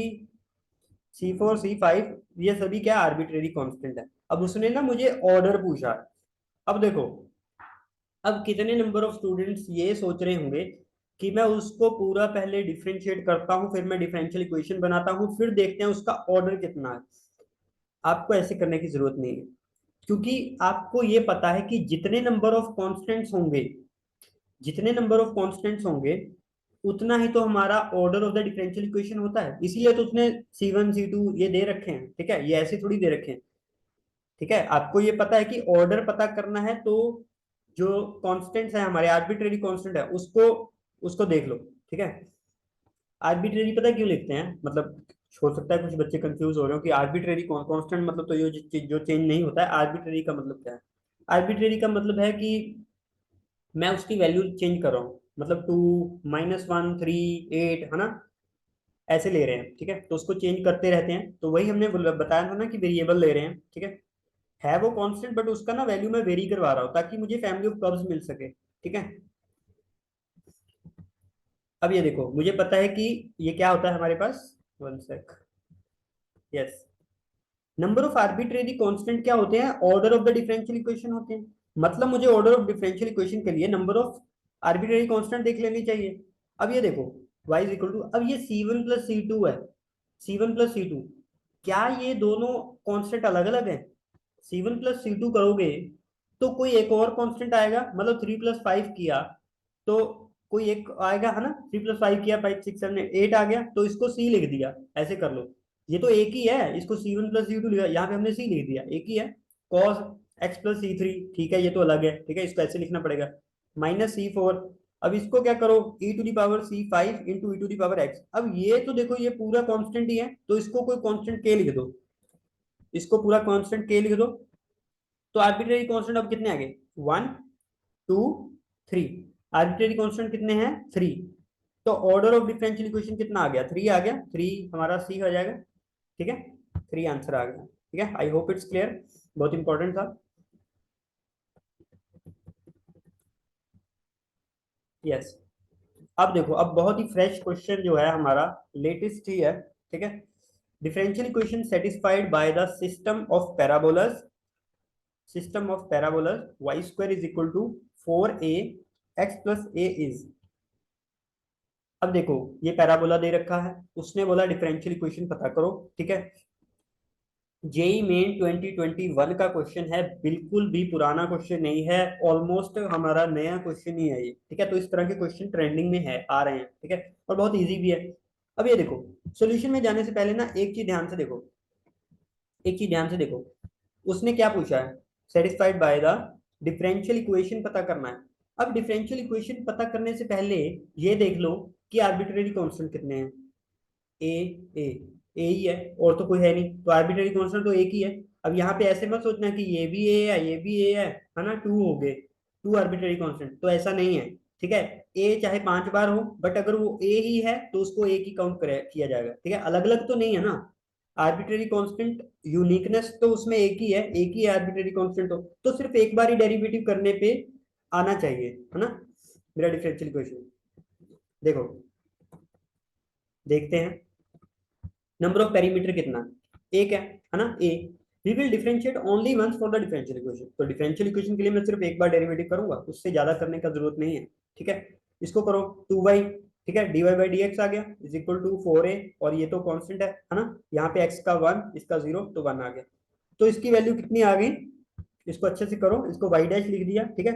C4 C5 ये सभी क्या arbitrary constant है। अब उसने ना मुझे order पूछा। अब देखो, अब कितने नंबर ऑफ स्टूडेंट्स ये सोच रहे होंगे कि मैं उसको पूरा पहले डिफरेंशिएट करता हूं, फिर मैं डिफरेंशियल इक्वेशन बनाता हूं, फिर देखते हैं उसका ऑर्डर कितना है। आपको ऐसे करने की जरूरत नहीं है, क्योंकि आपको ये पता है कि जितने नंबर ऑफ कांस्टेंट्स होंगे, जितने नंबर ऑफ कांस्टेंट्स होंगे, उतना ही तो हमारा order of the differential equation होता है। इसीलिए तो उसने C1 C2 ये दे रखे हैं। ठीक है, ये ऐसे थोड़ी दे रखे हैं। ठीक है, आपको ये पता है कि ऑर्डर पता करना है तो जो कांस्टेंट्स है हमारे, आर्बिट्रेरी कांस्टेंट है, उसको उसको देख लो। ठीक है, आर्बिट्रेरी पता है क्यों लिखते हैं, मतलब हो सकता है कुछ बच्चे कंफ्यूज हो रहे हो कि आर्बिट्रेरी कांस्टेंट मतलब तो ये जो चेंज नहीं होता है। आर्बिट्रेरी का मतलब क्या है, आर्बिट्रेरी का मतलब है कि मैं उसकी वैल्यू चेंज कर रहा हूँ, मतलब 2 -1 3 8, है ना, ऐसे ले रहे हैं। ठीक है, तो उसको चेंज करते रहते हैं। तो वही हमने बताया था ना कि वेरिएबल ले रहे हैं। ठीक है वो कांस्टेंट, बट उसका ना वैल्यू मैं वेरी करवा रहा हूँ ताकि मुझे फैमिली ऑफ कर्व्स मिल सके। ठीक है, अब ये देखो, मुझे पता है कि ये क्या होता है हमारे पास, 1 sec, yes, number of arbitrary constant क्या होते हैं, order of the differential equation होते हैं। मतलब मुझे ऑर्डर ऑफ डिफरेंशियल इक्वेशन के लिए नंबर ऑफ आर्बिट्रेरी कांस्टेंट देख लेनी चाहिए। अब ये देखो, y इज इक्वल टू, अब ये C1 प्लस C2 है, C1 प्लस C2, क्या ये दोनों कांस्टेंट अलग अलग है। C1 प्लस C2 करोगे तो कोई एक और कांस्टेंट आएगा, मतलब 3 प्लस 5 किया तो कोई एक आएगा, है ना, 3 प्लस 5 किया, 5 6 7 8 आ गया, तो इसको C लिख दिया। ऐसे कर लो, ये तो एक ही है, इसको C1 प्लस C2 लिखा, यहाँ पे हमने C लिख दिया, एक ही है। cos x प्लस C3, ठीक है, ये तो अलग है। ठीक है, इसको ऐसे लिखना पड़ेगा, माइनस C4 अब इसको क्या करो, e to the power c5 into e to the power x। अब ये तो देखो ये पूरा कांस्टेंट ही है, तो इसको कोई कांस्टेंट k लिख दो, इसको पूरा कांस्टेंट k लिख दो। तो आर्बिट्रेरी कांस्टेंट अब कितने आ गए, 1 2 3। आर्बिट्रेरी कांस्टेंट कितने हैं, 3। तो ऑर्डर ऑफ डिफरेंशियल इक्वेशन कितना आ गया, 3 आ गया, 3 हमारा सी हो जाएगा। ठीक है, 3 आंसर आ गया। ठीक है, आई होप इट्स क्लियर, बहुत इंपॉर्टेंट था। यस, अब देखो, अब बहुत ही फ्रेश क्वेश्चन जो है हमारा, लेटेस्ट ही है। ठीक है, differential equation satisfied by the system of parabolas y square is equal to 4a x plus a is. अब देखो ये पैराबोला दे रखा है, उसने बोला डिफरेंशियल इक्वेशन पता करो। ठीक है, जेई मेन 2021 का क्वेश्चन है, बिल्कुल भी पुराना क्वेश्चन नहीं है, ऑलमोस्ट हमारा नया क्वेश्चन ही है ये। ठीक है, तो इस तरह के क्वेश्चन ट्रेंडिंग में है, आ रहे हैं। ठीक है, और बहुत इजी भी है। अब ये देखो, सॉल्यूशन में जाने से पहले ना एक चीज ध्यान से देखो, एक चीज ध्यान से देखो, उसने क्या पूछा है, satisfied by the differential equation पता करना है। अब डिफरेंशियल इक्वेशन पता करने से पहले ये देख लो कि आर्बिट्रेरी कांस्टेंट कितने हैं। ए ए ए ही है, और तो कोई है नहीं, तो आर्बिट्रेरी कांस्टेंट तो एक ही है। अब यहाँ पे ऐसे मत सोचना कि ये भी ए है, ये भी ए है ना, टू हो गए, टू आर्बिट्रेरी कांस्टेंट, तो ऐसा नहीं है। ठीक है, ए चाहे 5 बार हो, बट अगर वो ए ही है तो उसको एक ही काउंट किया जाएगा। ठीक है, अलग अलग तो नहीं है ना, आर्बिट्रेरी कांस्टेंट यूनिकनेस तो उसमें एक ही है, एक ही आर्बिट्रेरी कांस्टेंट हो, तो सिर्फ एक बार ही डेरिवेटिव करने पे आना चाहिए, है ना। मेरा डिफरेंशियल इक्वेशन देखो, देखते हैं, नंबर ऑफ पेरीमीटर कितना, एक है ना, a. We will differentiate only once for the differential equation, तो डिफरेंशियल इक्वेशन के लिए मैं सिर्फ एक बार डेरिवेटिव करूंगा, उससे ज्यादा करने का जरूरत नहीं है। ठीक है, इसको करो 2y, ठीक है, dy बाई डी एक्स आ गया इज इक्वल टू 4a, और ये तो कांस्टेंट है ना, यहाँ पे x का 1, इसका 0, तो 1 आ गया। तो इसकी वैल्यू कितनी आ गई, इसको अच्छे से करो, इसको y डैश लिख दिया। ठीक है,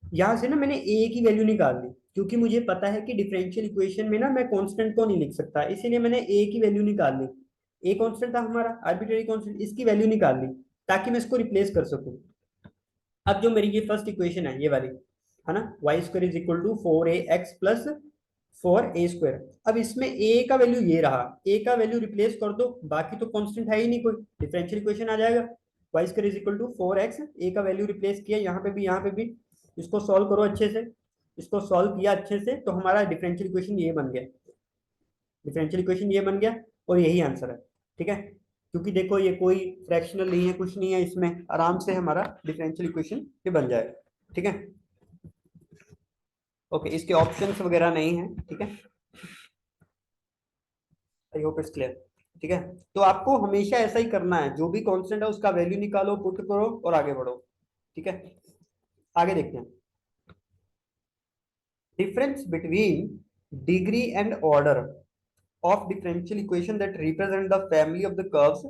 यहाँ से ना मैंने a की वैल्यू निकाल ली, क्योंकि मुझे पता है कि डिफरेंशियल इक्वेशन में ना मैं कांस्टेंट को नहीं लिख सकता, इसीलिए मैंने a की वैल्यू निकाल ली। ए कांस्टेंट था हमारा, आर्बिट्रेरी कांस्टेंट, इसकी वैल्यू निकाल ली ताकि मैं इसको रिप्लेस कर सकूं। अब जो मेरी ये फर्स्ट इक्वेशन है, ये वाली है ना, y square is equal to 4ax plus 4a²। अब इसमें a का वैल्यू ये रहा, a का वैल्यू रिप्लेस कर दो, बाकी तो कांस्टेंट है ही नहीं कोई, डिफरेंशियल इक्वेशन आ जाएगा। Y square is equal to 4x, a का वैल्यू रिप्लेस किया यहाँ पे भी, यहाँ पे भी। इसको सॉल्व करो अच्छे से, इसको सॉल्व किया अच्छे से, तो हमारा डिफरेंशियल इक्वेशन ये बन गया, डिफरेंशियल इक्वेशन ये बन गया, और यही आंसर है। ठीक है, क्योंकि देखो ये कोई फ्रैक्शनल नहीं है, कुछ नहीं है इसमें, आराम से हमारा डिफरेंशियल इक्वेशन ये बन जाएगा। ठीक है, ओके, इसके ऑप्शंस वगैरह नहीं है। ठीक है, आई होप इट्स क्लियर। ठीक है, तो आपको हमेशा ऐसा ही करना है, जो भी कांस्टेंट है उसका वैल्यू निकालो, पुट करो और आगे बढ़ो। ठीक है, आगे देखते हैं, difference between degree and order of differential equation that represent the family of the curves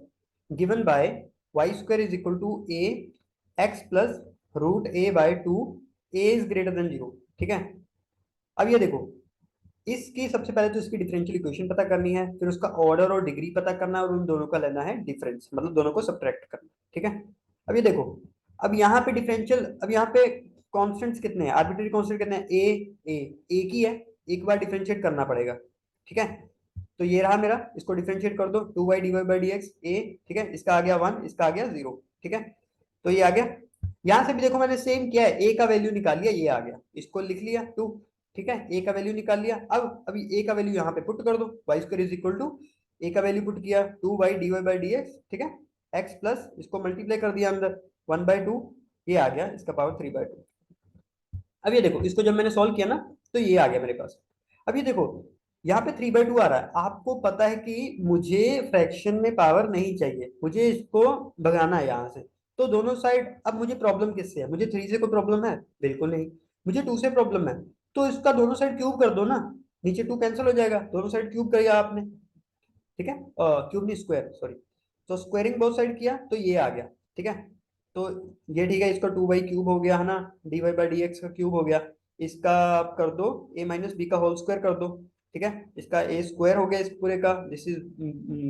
given by y square is equal to a x plus root a by 2, a is greater than 0। ठीक है, अब ये देखो, इसकी सबसे पहले तो इसकी डिफरेंशियल इक्वेशन पता करनी है, फिर उसका ऑर्डर और डिग्री पता करना है, और उन दोनों का लेना है डिफरेंस, मतलब दोनों को सब्ट्रैक्ट करना। ठीक है, अब ये देखो, अब यहाँ पे डिफरेंशियल, अब यहाँ पे कॉन्स्टेंट्स कितने हैं, आर्बिट्रेरी कॉन्स्टेंट कितने हैं, ए एक ही है, एक बार डिफरेंशिएट करना पड़ेगा। ठीक है, तो ये रहा मेरा, इसको डिफरेंशिएट कर दो, 2y dy by D x a. ठीक है, इसका आ गया 1, इसका आ गया 0। ठीक है, तो ये आ गया। यहां से भी देखो मैंने सेम किया है, ए का वैल्यू निकाल लिया, ये आ गया, इसको लिख लिया 2। ठीक है, ए का वैल्यू निकाल लिया, अब अभी ए का वैल्यू यहाँ पे पुट कर दो, y square is equal to, a का वैल्यू पुट किया 2y dy by D X. ठीक है, एक्स प्लस इसको मल्टीप्लाई कर दिया अंदर 1/2, ये आ गया इसका पावर 3/2। अब ये देखो, इसको जब मैंने सॉल्व किया ना, तो ये आ गया मेरे पास। अब ये देखो, यहाँ पे 3/2 आ रहा है, आपको पता है कि मुझे फ्रैक्शन में पावर नहीं चाहिए, मुझे इसको भगाना है यहाँ से, तो दोनों साइड, अब मुझे प्रॉब्लम किससे है, मुझे 3 से कोई प्रॉब्लम है, बिल्कुल नहीं, मुझे 2 से प्रॉब्लम है। तो इसका दोनों साइड क्यूब कर दो ना, नीचे 2 कैंसिल हो जाएगा, दोनों साइड क्यूब किया आपने। ठीक है, क्यूब नहीं, स्क्वायर, सॉरी। तो स्क्वायरिंग बोथ साइड किया, तो ये आ गया। ठीक है, तो ये ठीक है, इसका 2y क्यूब हो गया है ना, dy बाई डी एक्स का क्यूब हो गया, इसका आप कर दो a माइनस बी का होल स्क्वायर कर दो। ठीक है, इसका a स्क्वायर हो गया इस पूरे का, दिस इज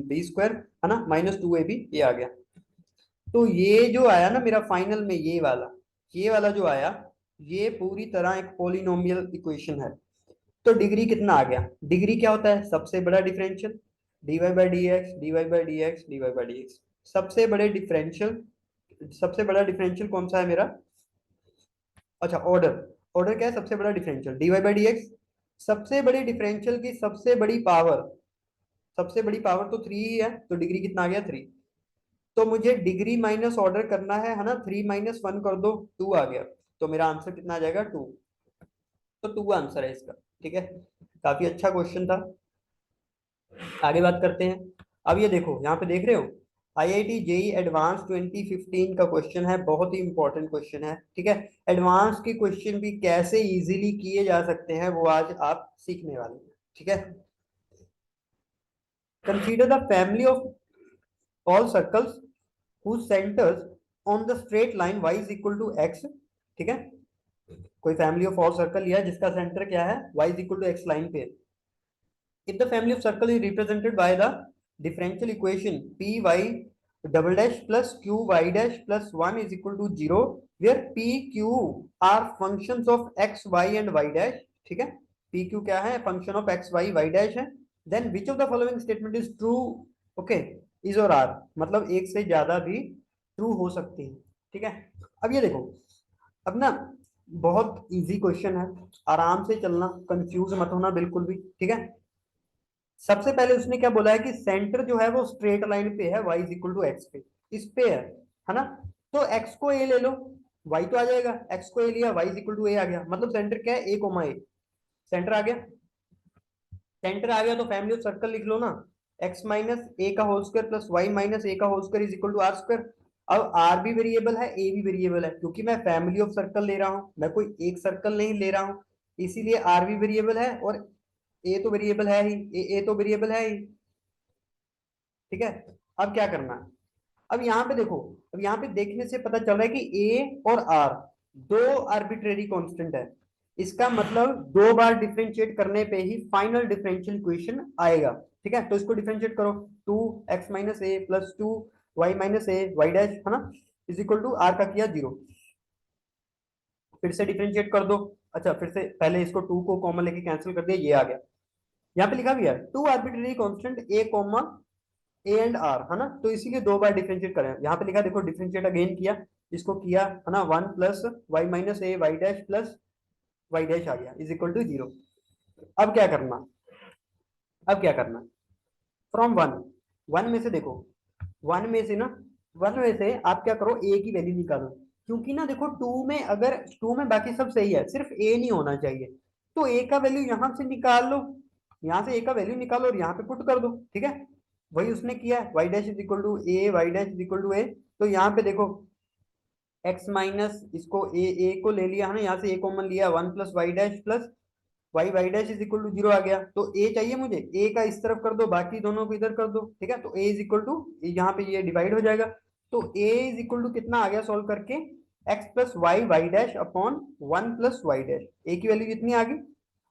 b स्क्वायर, है ना, माइनस 2ab, ये आ गया। तो ये जो आया ना मेरा फाइनल में, ये वाला जो आया, ये पूरी तरह एक पोलिनोमियल इक्वेशन है। तो डिग्री कितना आ गया? डिग्री क्या होता है? सबसे बड़ा differential, dy by D x, dy by D x, dy by D x. सबसे बड़े डिफरेंशियल, सबसे बड़ा डिफरेंशियल कौन सा है मेरा? अच्छा, ऑर्डर। ऑर्डर क्या है? सबसे बड़ा differential dy by D x. सबसे बड़ी डिफरेंशियल की सबसे बड़ी पावर, सबसे बड़ी पावर तो 3 ही है, तो डिग्री कितना आ गया? 3। तो मुझे डिग्री माइनस ऑर्डर करना है ना? 3 माइनस 1 कर दो, 2 आ गया। तो मेरा आंसर कितना आ जाएगा? 2। तो 2 आंसर है इसका। ठीक है, काफी अच्छा क्वेश्चन था। आगे बात करते हैं। अब ये देखो, यहाँ पे देख रहे हो, आईआईटी जेई एडवांस 2015 का क्वेश्चन है, बहुत ही इंपॉर्टेंट क्वेश्चन है। ठीक है, एडवांस के क्वेश्चन भी कैसे इजीली किए जा सकते हैं वो आज आप सीखने वाले हैं। ठीक है, consider the family of all circles whose centers on the straight line y is equal to x। ठीक है, कोई फैमिली ऑफ ऑल सर्कल लिया जिसका सेंटर क्या है? y is equal to x line पे। if the family of circle is represented by the differential equation py double dash plus qy dash plus 1 is equal to 0, where p q are functions of x y and y dash। ठीक है, p q क्या है? Function of x y y dash है। then which of the following statement is true? okay, is और are, मतलब एक से ज्यादा भी ट्रू हो सकती है। ठीक है, अब ये देखो, अब ना बहुत इजी क्वेश्चन है, आराम से चलना, कंफ्यूज मत होना बिल्कुल भी। ठीक है, सबसे पहले उसने क्या बोला है कि सेंटर जो है वो स्ट्रेट लाइन पे है, y is equal to x पे, इस पे है ना? तो x को a ले लो, y तो आ जाएगा, x को a लिया, y is equal to a आ गया, मतलब सेंटर क्या है? a comma a। सेंटर आ गया, सेंटर आ गया तो फैमिली ऑफ सर्कल लिख लो ना, x माइनस ए का whole square plus y minus a का whole square is equal to are square. अब r भी वेरिएबल है, a भी वेरिएबल है, क्योंकि मैं फैमिली ऑफ सर्कल ले रहा हूं, मैं कोई एक सर्कल नहीं ले रहा हूं, इसीलिए r भी वेरिएबल है और a तो वेरिएबल है ही, a तो वेरिएबल है ही। ठीक है, अब क्या करना है? अब यहाँ पे देखो, अब यहाँ पे देखने से पता चल रहा है कि a और r दो आर्बिट्रेरी कांस्टेंट है। इसका मतलब दो बार डिफरेंशिएट करने पे ही फाइनल डिफरेंशियल इक्वेशन आएगा। ठीक है, तो इसको डिफरेंशिएट करो, 2x minus A plus 2y minus a y dash, है ना, इज इक्वल टू r का किया 0। फिर से डिफरेंशिएट कर दो। अच्छा, फिर से पहले इसको 2 को कॉमन लेके कैंसिल कर दिया, ये आ गया। यहाँ पे लिखा भी है two arbitrary constant a comma a and r, है ना, तो इसीलिए दो बार डिफरेंशिएट करें। यहाँ पे लिखा देखो, डिफरेंशिएट अगेन किया, इसको किया, है ना, 1 plus y minus a y dash plus y dash आ गया इज इक्वल टू 0। अब क्या करना? अब क्या करना? फ्रॉम वन, वन में से देखो, वन में से ना, वन में से आप क्या करो? ए की वैल्यू निकालो, क्योंकि ना देखो, टू में अगर, टू में बाकी सब सही है, सिर्फ ए नहीं होना चाहिए, तो ए का वैल्यू यहां से निकाल लो, यहाँ से ए का वैल्यू निकालो और यहाँ पे पुट कर दो। ठीक है, वही उसने किया है, y dash is equal to a, y dash is equal to a. तो यहाँ पे देखो, एक्स माइनस इसको ए को ले लिया, है ना, यहाँ से ए कॉमन लिया, 1 plus y dash plus y y dash is equal to 0 आ गया। तो ए चाहिए मुझे, ए का इस तरफ कर दो, बाकी दोनों को इधर कर दो। ठीक है, तो ए इज इक्वल टू, यहाँ पे ये डिवाइड हो जाएगा, तो ए इज इक्वल टू कितना आ गया सॉल्व करके? X plus y y dash upon 1 plus y dash. A की वैल्यू कितनी आ गई?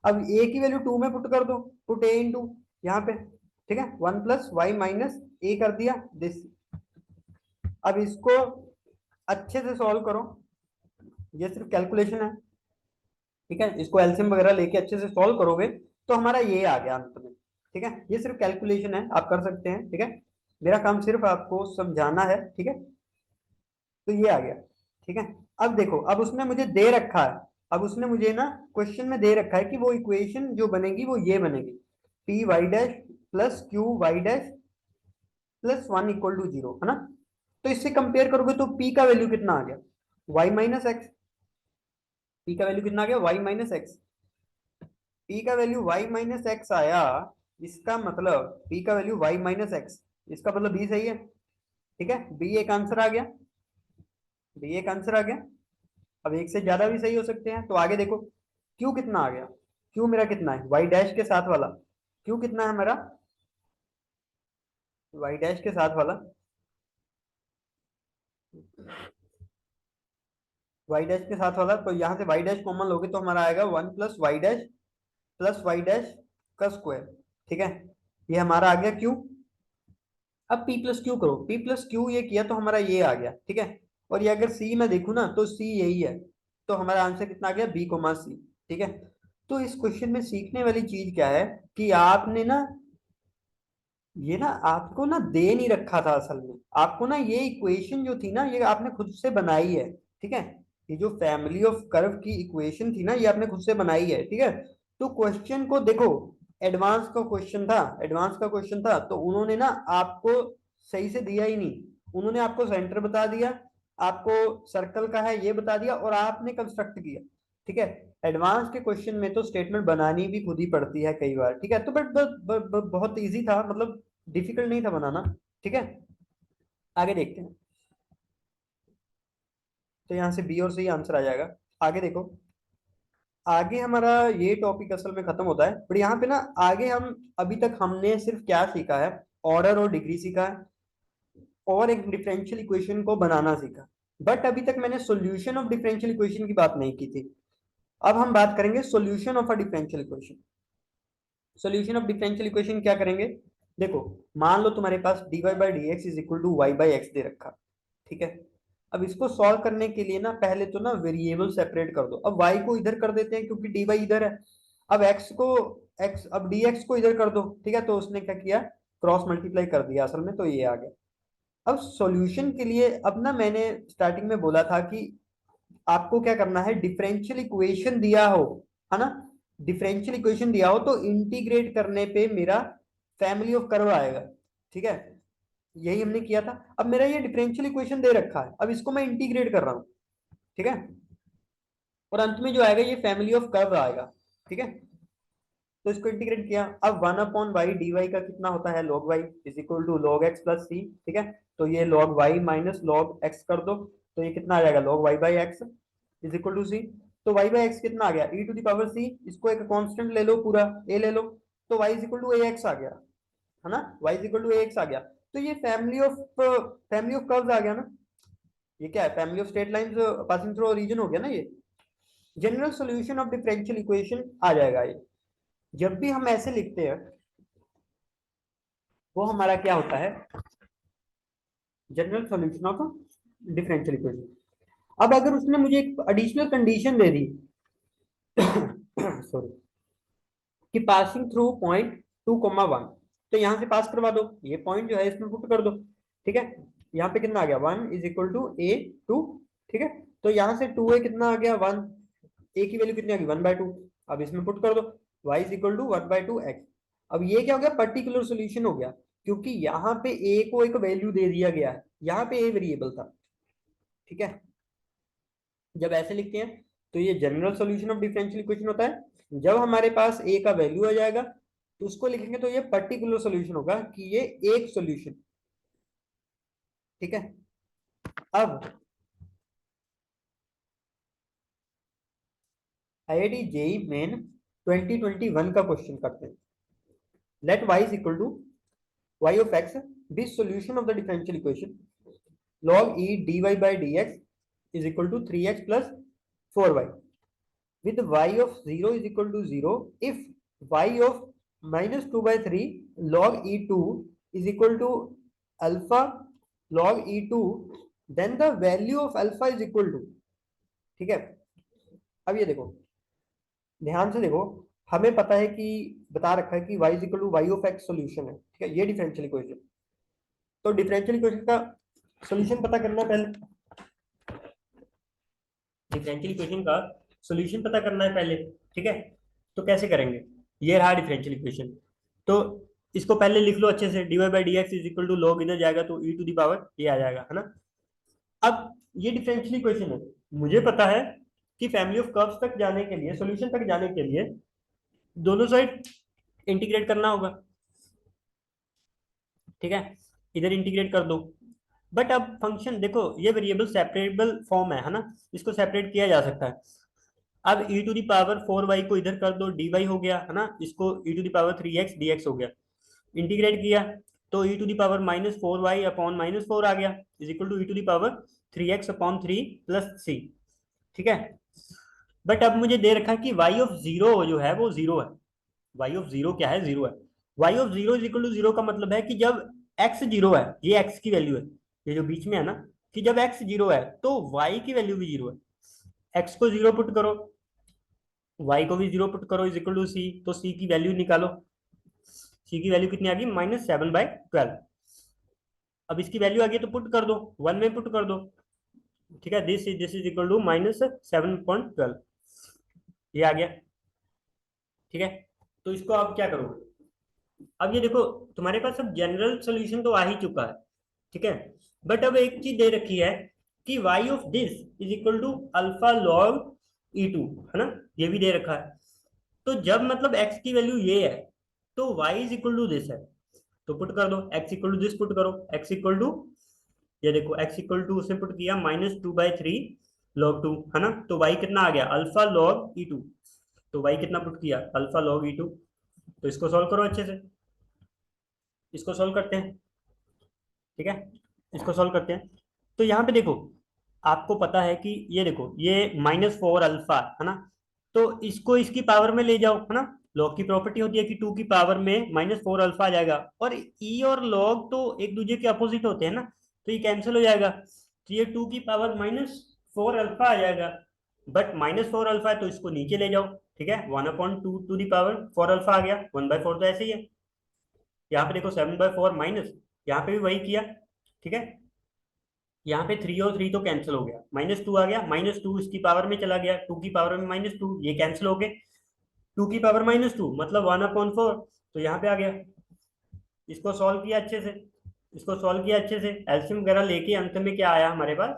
अब ए की वैल्यू 2 में पुट कर दो, पुट ए इन टू यहाँ पे। ठीक है, 1 प्लस वाई माइनस ए कर दिया दिस। अब इसको अच्छे से सॉल्व करो, ये सिर्फ कैलकुलेशन है। ठीक है, इसको एलसीएम वगैरह लेके अच्छे से सॉल्व करोगे तो हमारा ये आ गया अंत में। ठीक है, ये सिर्फ कैलकुलेशन है, आप कर सकते हैं। ठीक है, मेरा काम सिर्फ आपको समझाना है। ठीक है, तो ये आ गया। ठीक है, अब देखो, अब उसने मुझे दे रखा है, अब उसने मुझे ना क्वेश्चन में दे रखा है कि वो इक्वेशन जो बनेगी वो ये बनेगी, p y dash plus q y dash plus 1 equal to 0, है ना? तो इससे कंपेयर करोगे तो पी का वैल्यू कितना आ गया? Y minus x. पी का वैल्यू कितना आ गया? Y minus x. पी का वैल्यू वाई माइनस एक्स आया, इसका मतलब पी का वैल्यू वाई माइनस एक्स, इसका मतलब बी सही है। ठीक है, बी एक आंसर आ गया, बी एक आंसर आ गया। अब एक से ज्यादा भी सही हो सकते हैं, तो आगे देखो, क्यू कितना आ गया? क्यू मेरा कितना है? वाई डैश के साथ वाला क्यू कितना है मेरा? वाई डैश के साथ वाला, वाई डैश के साथ वाला, तो यहाँ से वाई डैश कॉमन लोगे तो हमारा आएगा 1 प्लस वाई डैश का स्क्वायर। ठीक है, ये हमारा आ गया क्यू। अब पी प्लस क्यू करो, पी प्लस क्यू ये किया तो हमारा ये आ गया। ठीक है, और ये अगर सी में देखूं ना तो सी यही है, तो हमारा आंसर कितना आ गया, बी कोमा सी। ठीक है, तो इस क्वेश्चन में सीखने वाली चीज क्या है कि आपने ना ये ना आपको ना दे नहीं रखा था, असल में आपको ना ये इक्वेशन जो थी ना ये आपने खुद से बनाई है। ठीक है, ये जो फैमिली ऑफ कर्व की इक्वेशन थी ना ये आपने खुद से बनाई है। ठीक है, तो क्वेश्चन को देखो, एडवांस का क्वेश्चन था तो उन्होंने ना आपको सही से दिया ही नहीं। उन्होंने आपको सेंटर बता दिया, आपको सर्कल का है ये बता दिया और आपने कंस्ट्रक्ट किया। ठीक है, एडवांस के क्वेश्चन में तो स्टेटमेंट बनानी भी खुद ही पड़ती है कई बार। ठीक है, तो बट बहुत इजी था, मतलब डिफिकल्ट नहीं था बनाना। ठीक है, आगे देखते हैं। तो यहाँ से बी और सी आंसर आ जाएगा। आगे देखो, आगे हमारा ये टॉपिक असल में खत्म होता है, पर यहाँ पे ना आगे हम अभी तक हमने सिर्फ क्या सीखा है, ऑर्डर और डिग्री सीखा है और एक डिफरेंशियल इक्वेशन को बनाना सीखा। बट अभी तक मैंने सॉल्यूशन ऑफ डिफरेंशियल इक्वेशन की बात नहीं की थी। अब हम बात करेंगे solution of a differential equation. Solution of differential equation क्या करेंगे, देखो मान लो तुम्हारे पास dy by D x is equal to Y by x दे रखा। ठीक है, अब इसको सॉल्व करने के लिए ना पहले तो ना वेरिएबल सेपरेट कर दो। अब y को इधर कर देते हैं क्योंकि dy इधर है। अब अब dx को इधर कर दो। ठीक है, तो उसने क्या किया, क्रॉस मल्टीप्लाई कर दिया असल में, तो ये आ गया। अब सॉल्यूशन के लिए अब ना मैंने स्टार्टिंग में बोला था कि आपको क्या करना है, डिफरेंशियल इक्वेशन दिया हो, है ना, डिफरेंशियल इक्वेशन दिया हो तो इंटीग्रेट करने पे मेरा फैमिली ऑफ कर्व आएगा। ठीक है, यही हमने किया था। अब मेरा ये डिफरेंशियल इक्वेशन दे रखा है, अब इसको मैं इंटीग्रेट कर रहा हूं। ठीक है, और अंत में जो आएगा ये फैमिली ऑफ कर्व आएगा। ठीक है, तो इसको इंटीग्रेट किया। अब 1/y dy का कितना होता है, log y is equal to log x plus c. ठीक है, तो ये log y माइनस log x कर दो, तो ये कितना आ जाएगा, log y by x is equal to c. तो y बाई एक्स कितना आ गया, e to the power c, इसको एक कांस्टेंट ले लो, पूरा a ले लो, तो y is equal to ax आ गया, है ना, y is equal to ax आ गया। तो ये फैमिली ऑफ कर्व्स आ गया ना। ये क्या है, family of straight lines passing through origin हो गया ना। ये general solution of differential equation आ जाएगा। ये जब भी हम ऐसे लिखते हैं वो हमारा क्या होता है, general solution of differential equation. अब अगर उसने मुझे एक एडिशनल कंडीशन दे दी सॉरी, कि पासिंग थ्रू पॉइंट 2,1, तो यहां से पास करवा दो, ये पॉइंट जो है इसमें पुट कर दो। ठीक है, यहाँ पे कितना आ गया, 1 इज इक्वल टू ए 2। ठीक है, तो यहां से 2a कितना आ गया, 1, ए की वैल्यू कितनी आ गई, 1/2। अब इसमें पुट कर दो, y is equal to 1/2 x। अब ये क्या हो गया, पर्टिकुलर सोल्यूशन हो गया, क्योंकि यहाँ पे a को एक वैल्यू दे दिया गया है, यहाँ पे a वेरिएबल था। ठीक है, जब ऐसे लिखते हैं तो ये general solution of differential equation होता है। जब हमारे पास a का वैल्यू आ जाएगा तो उसको लिखेंगे तो ये पर्टिकुलर सॉल्यूशन होगा कि ये एक सॉल्यूशन। ठीक है, अब आईआईटी जेई मेन 2021 का क्वेश्चन करते हैं। Let y is equal to y of x be solution of the differential equation log e dy by dx is equal to 3x plus 4y with y of 0 is equal to 0 if y of minus 2 by 3 log e2 is equal to alpha log e2 then the value of alpha is equal to। ठीक है, अब ये देखो, ध्यान से देखो, हमें पता है कि बता रखा है कि y is equal to y of x solution है। ठीक है, ये डिफरेंशियल इक्वेशन, तो डिफरेंशियल इक्वेशन का सॉल्यूशन पता करना है पहले, डिफरेंशियल इक्वेशन का सॉल्यूशन पता करना है पहले। ठीक है, तो कैसे करेंगे, ये रहा डिफरेंशियल इक्वेशन, तो इसको पहले लिख लो अच्छे से, dy by D x is equal to log इधर जाएगा तो e टू दी पावर ये आ जाएगा, है ना। अब ये डिफरेंशियल इक्वेशन है, मुझे पता है कि फैमिली ऑफ कर्व्स तक जाने के लिए, सॉल्यूशन तक जाने के लिए दोनों साइड इंटीग्रेट करना होगा। ठीक है, इधर इंटीग्रेट कर दो। बट अब फंक्शन देखो, ये वेरिएबल सेपरेबल फॉर्म है ना, इसको सेपरेट किया जा सकता है। अब e to the power 4y को इधर कर दो, dy हो गया, है ना, इसको e to the power 3x dx हो गया। इंटीग्रेट किया तो e to the power -4y upon -4 आ गया is equal to e to the power 3x upon 3 plus c। ठीक है, बट अब मुझे दे रखा है कि y ऑफ 0 जो है वो 0 है। y ऑफ 0 क्या है, 0 है। y of 0 is equal to 0 का मतलब है कि जब x 0 है, ये x की वैल्यू है, ये जो बीच में है ना, कि जब x 0 है तो y की वैल्यू भी 0 है। x को 0 पुट करो, y को भी 0 पुट करो, इज इक्वल टू सी, तो c की वैल्यू निकालो। c की वैल्यू कितनी आ गई? -7/12। अब इसकी वैल्यू आ गई तो पुट कर दो, 1 में पुट कर दो। ठीक है, दिस इज इक्वल टू -7.12, ये आ गया। ठीक है, तो इसको आप क्या करोगे? अब ये देखो, तुम्हारे पास अब जनरल सोल्यूशन तो आ ही चुका है। ठीक है, बट अब एक चीज दे रखी है कि y of this is equal to alpha log E2, है ना, ये भी दे रखा है। तो जब मतलब x की वैल्यू ये है तो y is equal to this है, तो पुट कर दो, x equal to this put करो, x इक्वल टू, ये देखो x इक्वल टू उसने पुट किया -2/3 log 2, है ना, तो y कितना आ गया? Alpha log E2। तो y कितना पुट किया? Alpha log E2। तो इसको सॉल्व करो अच्छे से, इसको सॉल्व करते हैं। ठीक है, इसको सॉल्व करते हैं। तो यहाँ पे देखो, आपको पता है कि ये देखो, ये -4 अल्फा है ना, तो इसको इसकी पावर में ले जाओ, है ना। लॉग की प्रॉपर्टी होती है कि 2 की पावर में -4 अल्फा आ जाएगा, और ई और लॉग तो एक दूसरे के अपोजिट होते हैं ना, तो ये कैंसिल हो जाएगा, तो ये 2 की पावर -4 अल्फा आ जाएगा। बट -4 अल्फा है तो इसको नीचे ले जाओ। ठीक है, 1/2 टू दी पावर 4 अल्फा आ गया, 1/4 तो ऐसे ही है। यहाँ पे देखो 7/4 माइनस, यहाँ पे भी वही किया। ठीक है, यहाँ पे 3 और 3 तो कैंसिल हो गया, -2 आ गया, -2 इसकी पावर में चला गया, 2 की पावर में -2, ये कैंसिल हो गए। 2 की पावर -2 मतलब 1/4, तो यहाँ पे आ गया। इसको सॉल्व किया अच्छे से, इसको सॉल्व किया अच्छे से, एलसीएम वगैरह लेके अंत में क्या आया हमारे पास?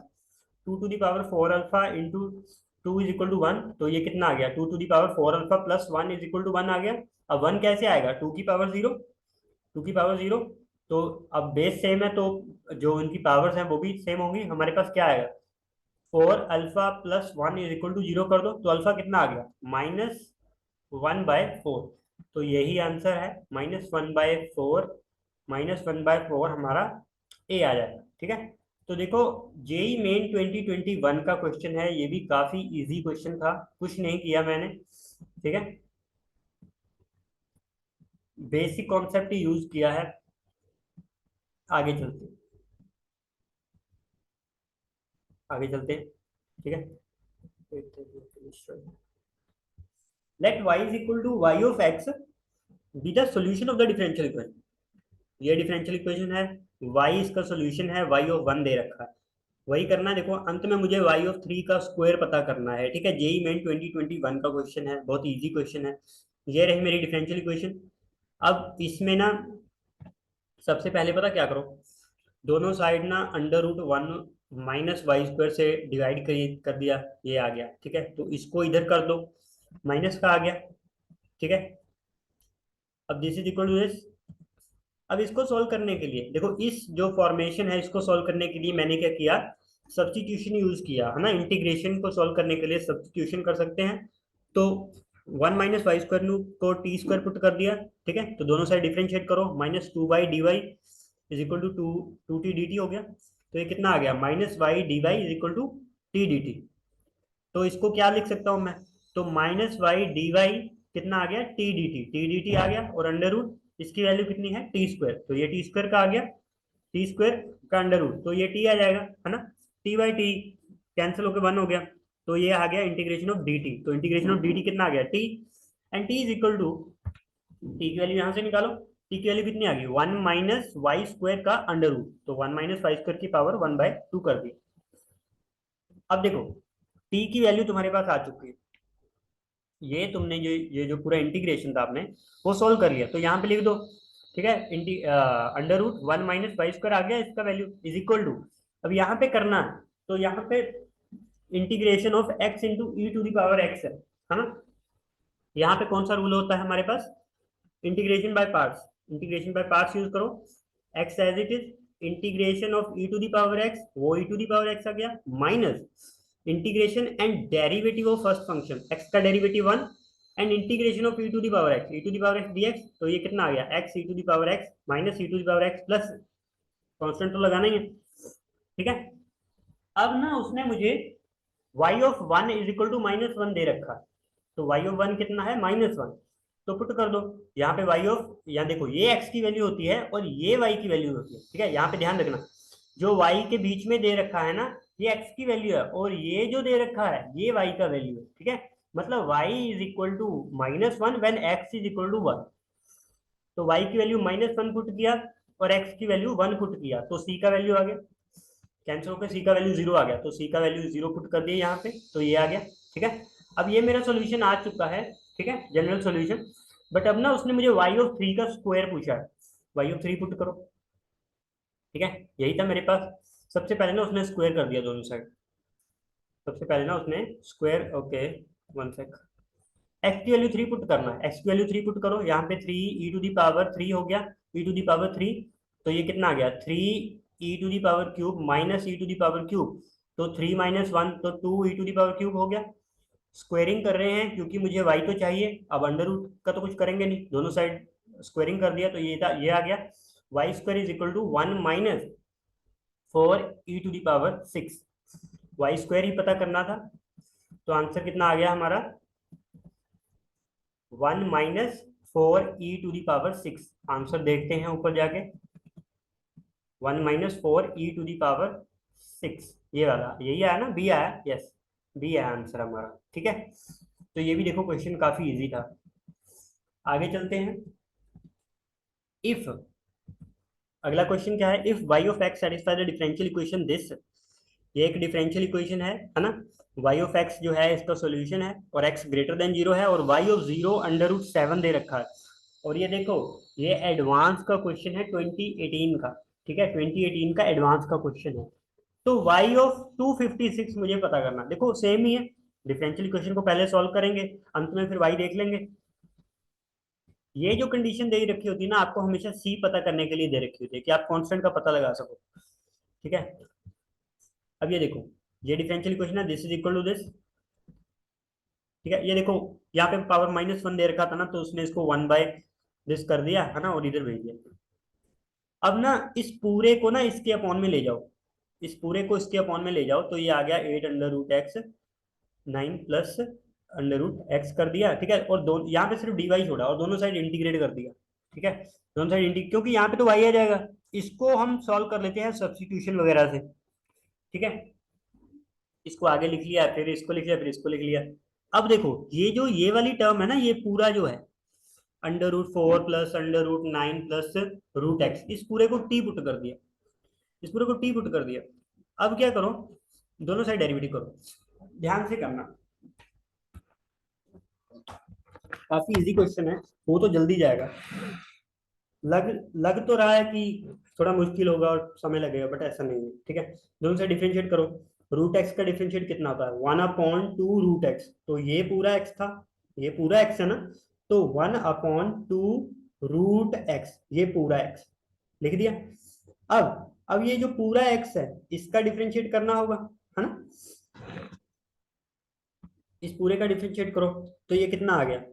2 to the power 4 alpha into 2 is equal to 1, तो ये कितना आ गया? 2 to the power 4 alpha plus 1 is equal to 1 आ गया। अब 1 कैसे आएगा? 2 की पावर 0, 2 की पावर 0, तो अब बेस सेम है तो जो उनकी पावर्स हैं वो भी सेम होंगी। हमारे पास क्या आएगा? 4 alpha plus 1 is equal to 0 कर दो, तो अल्फा कितना आ गया? -1/4। तो यही आंसर है, -1/4, -1/4 हमारा ए आ जाएगा। ठीक है, तो देखो, जेई मेन 2021 का क्वेश्चन है, ये भी काफी इजी क्वेश्चन था, कुछ नहीं किया मैंने। ठीक है, बेसिक कॉन्सेप्ट ही यूज किया है। आगे चलते हैं, आगे चलते हैं। ठीक है, let y is equal to y of x be the solution of the differential equation. ये डिफरेंशियल इक्वेशन है, y इसका सॉल्यूशन है, y ऑफ 1 दे रखा है, वही करना है। देखो, अंत में मुझे y ऑफ 3 का स्क्वायर पता करना है। ठीक है, जेई मेन 2021 का क्वेश्चन है, बहुत इजी क्वेश्चन है। ये रही मेरी डिफरेंशियल इक्वेशन। अब इसमें ना सबसे पहले पता क्या करो, दोनों साइड ना √1 -y² से डिवाइड कर दिया, ये आ गया। ठीक है, तो इसको इधर कर दो, माइनस का आ गया। ठीक है, अब this is equal to this. अब इसको सॉल्व करने के लिए देखो, इस जो फॉर्मेशन है इसको सॉल्व करने के लिए मैंने क्या किया? सब्स्टिट्यूशन यूज किया, है ना। इंटीग्रेशन को सॉल्व करने के लिए सब्स्टिट्यूशन कर सकते हैं। तो 1 - y² को t² पुट कर दिया। ठीक है, तो दोनों साइड डिफरेंशिएट करो, -2y/dy is equal to 2t/dt हो गया। तो ये कितना आ गया? -y/dy is equal to t/dt। तो इसको क्या लिख सकता हूं मैं? तो -y/dy कितना आ गया? t/dt आ गया, और अंडर रूट इसकी वैल्यू कितनी है? t², तो ये t² का आ गया, t² का अंडर रूट, तो ये t आ जाएगा, है ना। t/t कैंसिल होकर 1 हो गया, तो ये आ गया इंटीग्रेशन ऑफ dt। तो इंटीग्रेशन ऑफ dt कितना आ गया? t, and t is equal to, t की वैल्यू यहां से निकालो, t की वैल्यू कितनी आ गई? 1 - y² का अंडर रूट, तो 1 - y² की पावर 1/2 कर दी। अब देखो, t की वैल्यू तुम्हारे पास आ चुकी है, ये तुमने जो ये जो पूरा इंटीग्रेशन था आपने वो सोल्व कर लिया, तो यहाँ पे लिख दो। ठीक है, अंडर रूट 1 - y² आ गया, इसका वैल्यू इज इक्वल टू, अब यहाँ पे करना है, तो यहाँ पे integration of x into e to the power x है ना। यहाँ पे कौन सा रूल होता है हमारे पास? Integration by parts, integration by parts use करो। x as it is, integration of e to the power x, वो e to the power x आ गया, minus integration and derivative of first function, x का derivative 1, and integration of e to the power x, e to the power x dx, तो ये कितना आ गया? x e to the power x minus E to the power x plus, constant तो लगाना ही है। ठीक है, अब ना उसने मुझे y of 1 is equal to -1 दे रखा है, तो y ऑफ 1 कितना है? -1, तो पुट कर दो यहाँ पे y ऑफ, यहाँ देखो ये x की वैल्यू होती है और ये y की वैल्यू होती है। ठीक है, यहाँ पे ध्यान रखना, जो y के बीच में दे रखा है ना, ये x की वैल्यू है और ये जो दे रखा है ये y का वैल्यू है, ठीक है। मतलब y is equal to -1 when x is equal to 1। तो y की वैल्यू -1 पुट किया और x की वैल्यू 1 पुट किया तो c का वैल्यू आ गया, कैंसिल होकर c का वैल्यू 0 आ गया, तो c का वैल्यू 0 पुट कर दिया यहाँ पे, तो ये आ गया, ठीक है। अब ये मेरा सोल्यूशन आ चुका है, ठीक है, जनरल सोल्यूशन। बट अब ना उसने मुझे y(3) का स्क्वायर पूछा है, y(3) पुट करो, ठीक है। यही था मेरे पास। सबसे पहले ना उसने स्क्वायर कर दिया दोनों साइड। सबसे पहले ना उसने square, okay, one sec. X की वैल्यू 3 पुट करना है, एक्स की वैल्यू 3 पुट करो, यहाँ पे 3 e⁻³ हो गया, e⁻3। तो ये कितना आ गया, 3 e⁻³ माइनस e⁻³। तो 3 - 1 तो 2 e⁻³ हो गया। स्क्वेयरिंग कर रहे हैं क्योंकि मुझे y तो चाहिए, अब अंडर रूट का तो कुछ करेंगे नहीं, दोनों साइड स्क्वेयरिंग कर दिया तो ये था, ये आ गया। y² is equal to 1 - 4 e⁻6। y² ही पता करना था, तो आंसर कितना आ गया हमारा, 1 - 4 e⁻6। आंसर देखते हैं ऊपर जाके, 1 - 4 e⁻6, ये वाला यही आया ना, बी आया, यस, बी आया आंसर हमारा, ठीक है। तो ये भी देखो क्वेश्चन काफी इजी था। आगे चलते हैं। इफ, अगला क्वेश्चन क्या है, if y of x satisfy the differential equation this. ये एक डिफरेंशियल इक्वेशन है ना। y ऑफ x जो है इसका सॉल्यूशन है और x ग्रेटर देन 0 है और y ऑफ 0 √7 दे रखा है। और ये देखो, ये एडवांस का क्वेश्चन है 2018 का, ठीक है, 2018 का एडवांस का क्वेश्चन है। तो y ऑफ 256 मुझे पता करना, देखो सेम ही है, डिफरेंशियल इक्वेशन को पहले सॉल्व करेंगे, अंत में फिर y देख लेंगे। ये जो कंडीशन दे रखी होती है ना, आपको हमेशा c पता करने के लिए दे रखी होती है कि आप कांस्टेंट का पता लगा सको, ठीक है। अब ये देखो, ये डिफरेंशियल इक्वेशन है, this is equal to this, ठीक है। ये देखो, यहाँ पे पावर -1 दे रखा था ना, तो उसने इसको 1/दिस कर दिया है ना और इधर भेज दिया। अब ना इस पूरे को ना इसके अपॉन में ले जाओ, इस पूरे को इसके अपॉन में ले जाओ, तो ये आ गया 8 √x 9 प्लस √x कर दिया, ठीक है। और दोनों यहाँ पे सिर्फ dy छोड़ा और दोनों साइड इंटीग्रेट कर दिया, ठीक है। दोनों साइड इंटीग्रेट, क्योंकि यहाँ पे तो y आ जाएगा, इसको हम सॉल्व कर लेते हैं सब्स्टिट्यूशन वगैरह से, ठीक है। इसको आगे लिख लिया, फिर इसको लिख लिया, फिर इसको लिख लिया। अब देखो, ये जो ये वाली टर्म है ना, ये पूरा जो है √4 प्लस √9 प्लस √x, इस पूरे को t पुट कर दिया, इस पूरे को t पुट कर दिया। अब क्या करो, दोनों साइड डेरिवेटिव करो, ध्यान से करना, काफी इजी क्वेश्चन है, वो तो जल्दी जाएगा। लग लग तो रहा है कि थोड़ा मुश्किल होगा और समय लगेगा, बट ऐसा नहीं है, ठीक है। दोनों से डिफरेंशिएट करो, √x का डिफरेंशिएट कितना होता है, 1/2 √x, तो ये पूरा x था, ये पूरा x है ना, तो 1/2 √x, ये पूरा x लिख दिया। अब ये जो पूरा x है इसका डिफरेंशिएट करना होगा, है ना। इस पूरे का डिफरेंशिएट करो, तो ये कितना आ गया,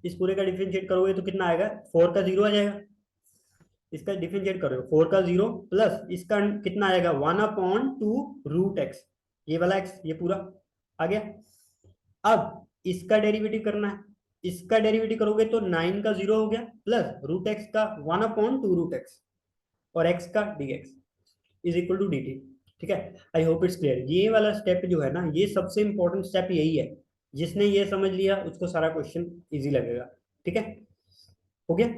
इस पूरे का डिफरेंशिएट करोगे तो कितना आएगा, 4 का 0 आ जाएगा। इसका डिफरेंशिएट करो, 4 का 0 प्लस इसका कितना आएगा, 1/2 √x, ये वाला x, ये पूरा आ गया। अब इसका डेरिवेटिव करना है, इसका डेरिवेटिव करोगे तो 9 का 0 हो गया प्लस √x का 1/2 √x और x का dx is equal to dt, ठीक है। I hope it's clear. ये वाला स्टेप जो है ना, ये सबसे इंपॉर्टेंट स्टेप यही है, जिसने ये समझ लिया उसको सारा क्वेश्चन इजी लगेगा, ठीक है। हो गया।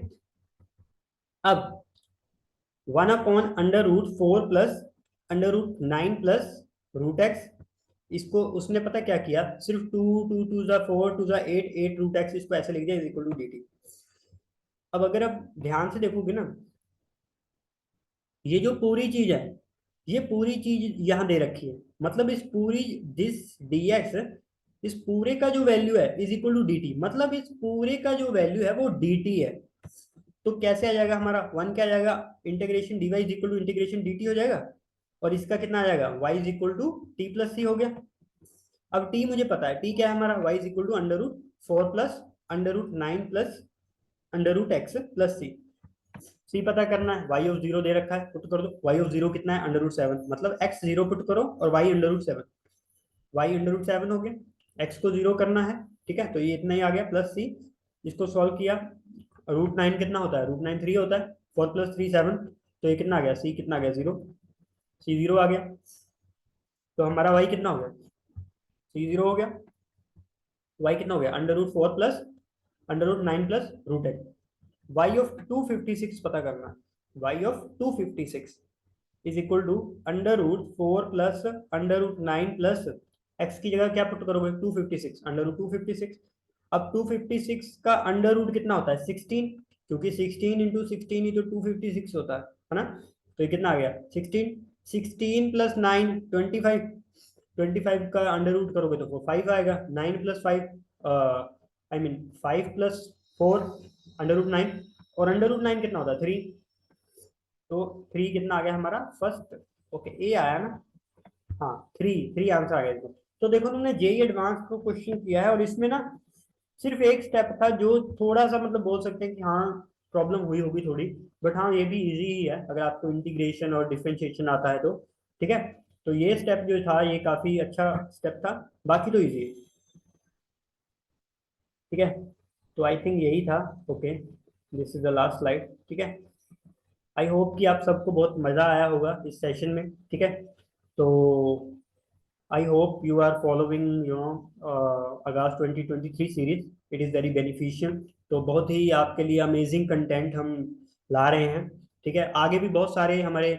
अब 1/√4 प्लस √9 प्लस √x, इसको उसने पता क्या किया, सिर्फ 2 2 2 4 2 8 8 √x, इसको ऐसे लिख दिया इज इक्वल टू dt। अब अगर आप ध्यान से देखोगे ना, ये जो पूरी चीज है, ये पूरी चीज यहाँ दे रखी है, मतलब इस पूरी दिस dx, इस पूरे का जो वैल्यू है इज इक्वल टू dt, मतलब इस पूरे का जो वैल्यू है वो dt है। तो कैसे आ जाएगा हमारा, 1 क्या आ जाएगा, integration dy is equal to integration dt हो जाएगा, और इसका कितना आ जाएगा, y is equal to t plus c हो गया। अब t मुझे पता है, t क्या है हमारा, y is equal to √4 plus √9 plus √x plus c. C पता करना है, y ऑफ 0 दे रखा है, पुट कर दो, y ऑफ 0 कितना है, √7, मतलब x 0 पुट करो और y √7, y √7 हो गया, x को 0 करना है, ठीक है, तो ये इतना ही आ गया प्लस सी। इसको सॉल्व किया, √9 कितना होता है, √9 3 होता है, 4 + 3 7, तो ये कितना आ गया, सी कितना आ गया, 0, सी 0 आ गया। तो हमारा वाई कितना हो गया, सी 0 हो गया। वाई कितना हो गया, √4 प्लस √9 प्लस √8। वाई ऑफ 256 पता करना है। Y of 256 is equal to √4 plus √9 plus x की जगह क्या पुट करोगे, 256, √256। अब 256 का अंडर रूट कितना होता है, 16, क्योंकि 16 × 16 ही तो 256 होता है ना। तो ये कितना आ गया, 16, 16 प्लस 9 25, 25 का अंडर रूट करोगे तो वो 5 आएगा, 9 प्लस 5 आई मीन 5 प्लस 4 √9, और √9 कितना होता है, 3। तो 3 कितना आ गया हमारा फर्स्ट, ओके ए आया ना, हाँ 3, 3 आंसर आ गया इसमें। तो देखो तुमने जेई एडवांस को क्वेश्चन किया है, और इसमें ना सिर्फ एक स्टेप था जो थोड़ा सा मतलब बोल सकते हैं कि हाँ प्रॉब्लम हुई होगी थोड़ी, बट हाँ ये भी इजी ही है अगर आपको इंटीग्रेशन और डिफरेंशिएशन आता है तो। ठीक है, तो ये स्टेप जो था ये काफी अच्छा स्टेप था, बाकी तो इजी है। ठीक है, तो आई थिंक यही था। Okay, this is the last slide. ठीक है, आई होप कि आप सबको बहुत मज़ा आया होगा इस सेशन में। ठीक है, तो I hope you are following August 2023 series, it is very beneficial. तो बहुत ही आपके लिए अमेजिंग कंटेंट हम ला रहे हैं। ठीक है, आगे भी बहुत सारे हमारे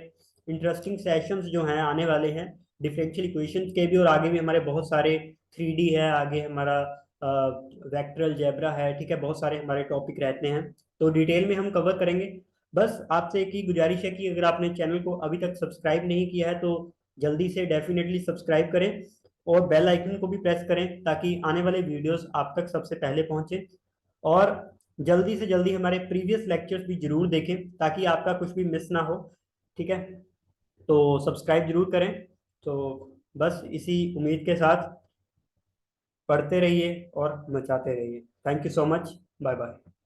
इंटरेस्टिंग सेशंस जो हैं आने वाले हैं, डिफरेंशियल इक्वेशंस के भी, और आगे भी हमारे बहुत सारे 3D है, आगे हमारा वेक्टर अलजेब्रा है। ठीक है, बहुत सारे हमारे टॉपिक रहते हैं, तो डिटेल में हम कवर करेंगे। बस आपसे एक ही गुजारिश है कि अगर आपने चैनल को अभी तक सब्सक्राइब नहीं किया है तो जल्दी से डेफिनेटली सब्सक्राइब करें, और बेल आइकन को भी प्रेस करें ताकि आने वाले वीडियोस आप तक सबसे पहले पहुंचे। और जल्दी से जल्दी हमारे प्रीवियस लेक्चर्स भी जरूर देखें ताकि आपका कुछ भी मिस ना हो। ठीक है, तो सब्सक्राइब जरूर करें। तो बस इसी उम्मीद के साथ पढ़ते रहिए और मचाते रहिए। Thank you so much, bye bye.